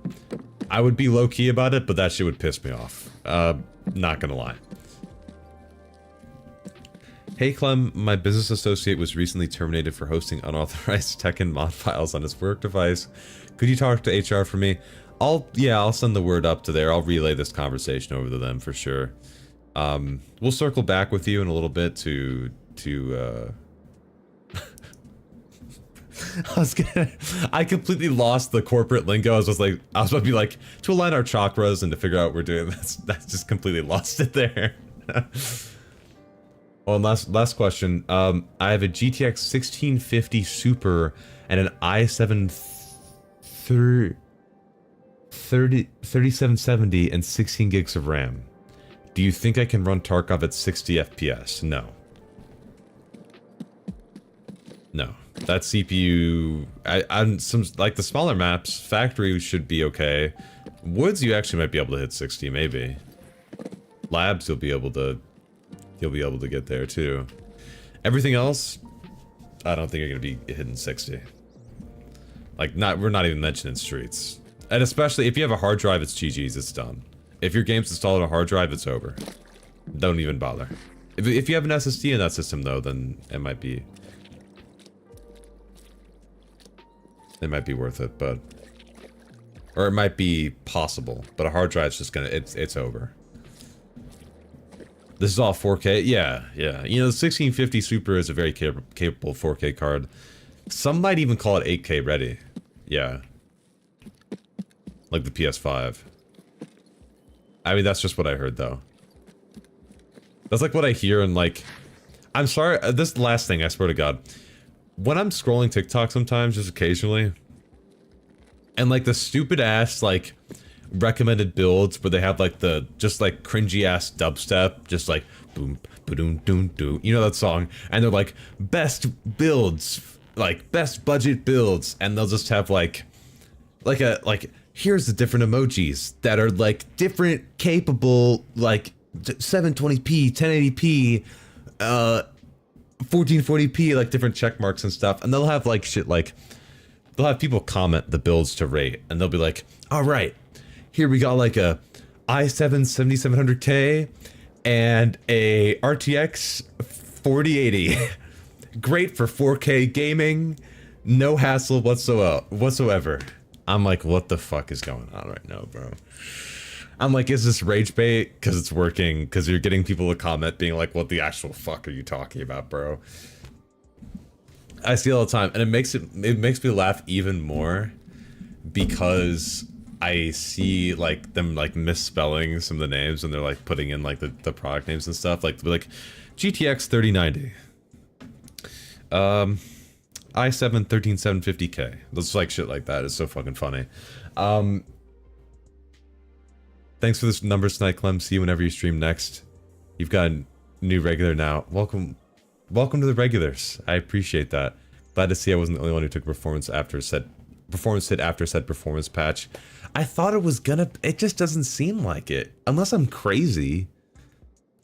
A: I would be low-key about it, but that shit would piss me off. Not gonna lie. Hey Clem, my business associate was recently terminated for hosting unauthorized Tekken mod files on his work device. Could you talk to HR for me? I'll send the word up to there. I'll relay this conversation over to them for sure. We'll circle back with you in a little bit to I completely lost the corporate lingo. I was about to be like, to align our chakras and to figure out what we're doing. That's just completely lost it there. Oh, and last question. I have a GTX 1650 Super and an i7 3770 and 16 gigs of RAM. Do you think I can run Tarkov at 60 FPS? No. No. That CPU... like the smaller maps, factory should be okay. Woods, you actually might be able to hit 60, maybe. Labs, you'll be able to get there too. Everything else, I don't think you're gonna be hitting 60. Like, we're not even mentioning streets. And especially if you have a hard drive, it's GG's, it's done. If your game's installed on a hard drive, it's over. Don't even bother. If you have an SSD in that system though, then it might be worth it, but Or it might be possible, but a hard drive's just gonna, it's over. This is all 4K? Yeah. You know, the 1650 Super is a very capable 4K card. Some might even call it 8K ready. Yeah. Like the PS5. I mean, that's just what I heard, though. That's like what I hear and like... I'm sorry, this last thing, I swear to God. When I'm scrolling TikTok sometimes, just occasionally, and like the stupid ass, like, recommended builds where they have like the, just like cringy ass dubstep, just like, boom, ba-doom, doom, doom, you know that song? And they're like, best builds, like, best budget builds, and they'll just have like here's the different emojis that are like different capable, like 720p, 1080p, 1440p, like different check marks and stuff, and they'll have like shit like, they'll have people comment the builds to rate, and they'll be like, all right, here we got like a i7 7700K and a RTX 4080. Great for 4K gaming, no hassle whatsoever. I'm like, what the fuck is going on right now, bro? I'm like, is this rage bait? Because it's working, because you're getting people to comment being like, what the actual fuck are you talking about, bro? I see it all the time, and it makes me laugh even more because I see like them like misspelling some of the names and they're like putting in like the product names and stuff, like GTX 3090, i7 13750K. That's like shit like that. It's so fucking funny. Thanks for this numbers tonight, Clem. See you whenever you stream next. You've got a new regular now. Welcome to the regulars. I appreciate that. Glad to see I wasn't the only one who took performance hit after said performance patch. I thought it was gonna. It just doesn't seem like it. Unless I'm crazy.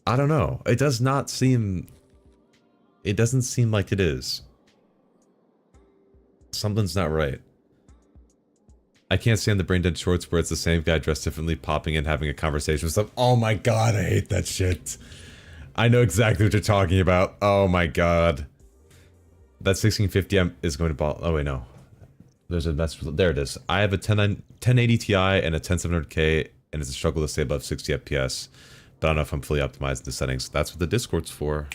A: I don't know. It does not seem. It doesn't seem like it is. Something's not right. I can't stand the brain dead shorts where it's the same guy dressed differently popping in having a conversation with stuff. Oh my god, I hate that shit. I know exactly what you're talking about. Oh my god. That 1650M is going to ball. Oh wait, no. There's a mess. There it is. I have a 1080 Ti and a 10700K, and it's a struggle to stay above 60 FPS. But I don't know if I'm fully optimized in the settings. That's what the Discord's for.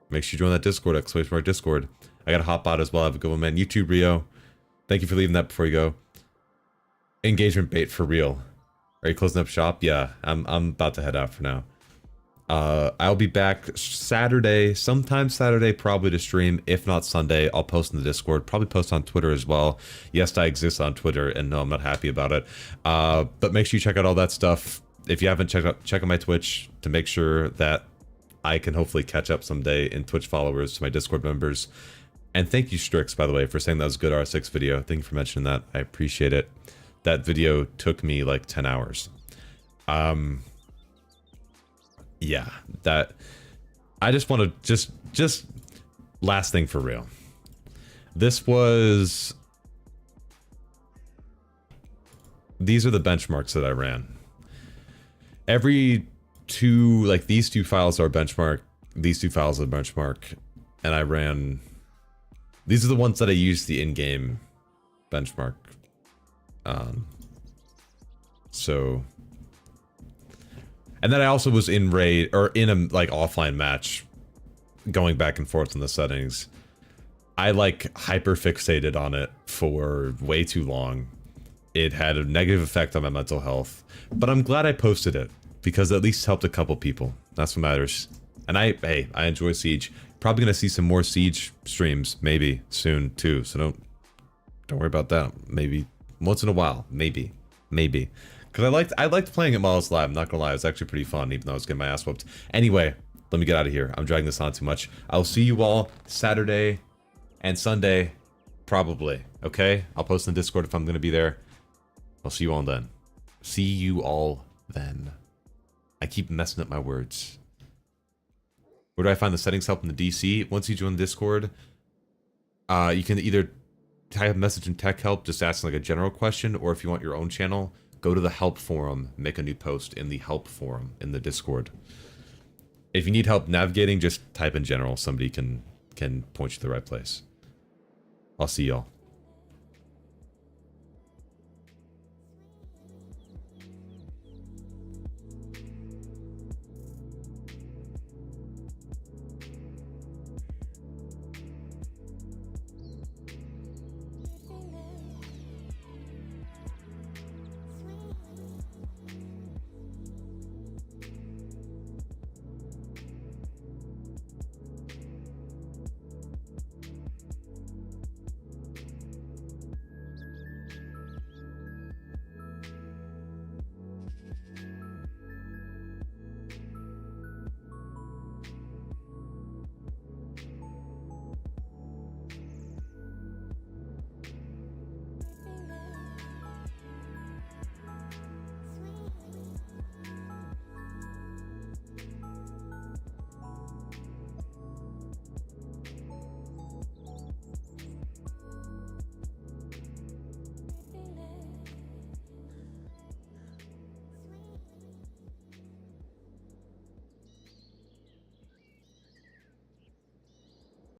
A: Make sure you join that Discord, ! Discord. I got a hot bot as well. I have a good one, man. YouTube Rio. Thank you for leaving that before you go. Engagement bait for real. Are you closing up shop? Yeah, I'm about to head out for now. I'll be back Saturday, sometime Saturday, probably to stream. If not Sunday, I'll post in the Discord. Probably post on Twitter as well. Yes, I exist on Twitter, and no, I'm not happy about it. But make sure you check out all that stuff. If you haven't check out my Twitch to make sure that I can hopefully catch up someday in Twitch followers to my Discord members. And thank you, Strix, by the way, for saying that was a good R6 video. Thank you for mentioning that. I appreciate it. That video took me like 10 hours. Yeah, that I just want to just last thing for real. These are the benchmarks that I ran. Every two, like these two files are benchmark, these two files are benchmark, and I ran, these are the ones that I used the in-game benchmark. So, and then I also was in raid, or in a like offline match, going back and forth in the settings. I like hyper fixated on it for way too long. It had a negative effect on my mental health, but I'm glad I posted it because it at least helped a couple people. That's what matters. And I enjoy Siege. Probably gonna see some more Siege streams maybe soon too. So don't worry about that. Maybe once in a while, maybe. Because I liked playing at Miles Live. I'm not gonna lie, it was actually pretty fun, even though I was getting my ass whooped. Anyway, let me get out of here. I'm dragging this on too much. I'll see you all Saturday and Sunday, probably. Okay? I'll post in the Discord if I'm gonna be there. I'll see you all then. See you all then. I keep messing up my words. Where do I find the settings help in the DC? Once you join the Discord, you can either type a message in tech help, just asking like a general question, or if you want your own channel, go to the help forum, make a new post in the help forum in the Discord. If you need help navigating, just type in general. Somebody can point you to the right place. I'll see y'all.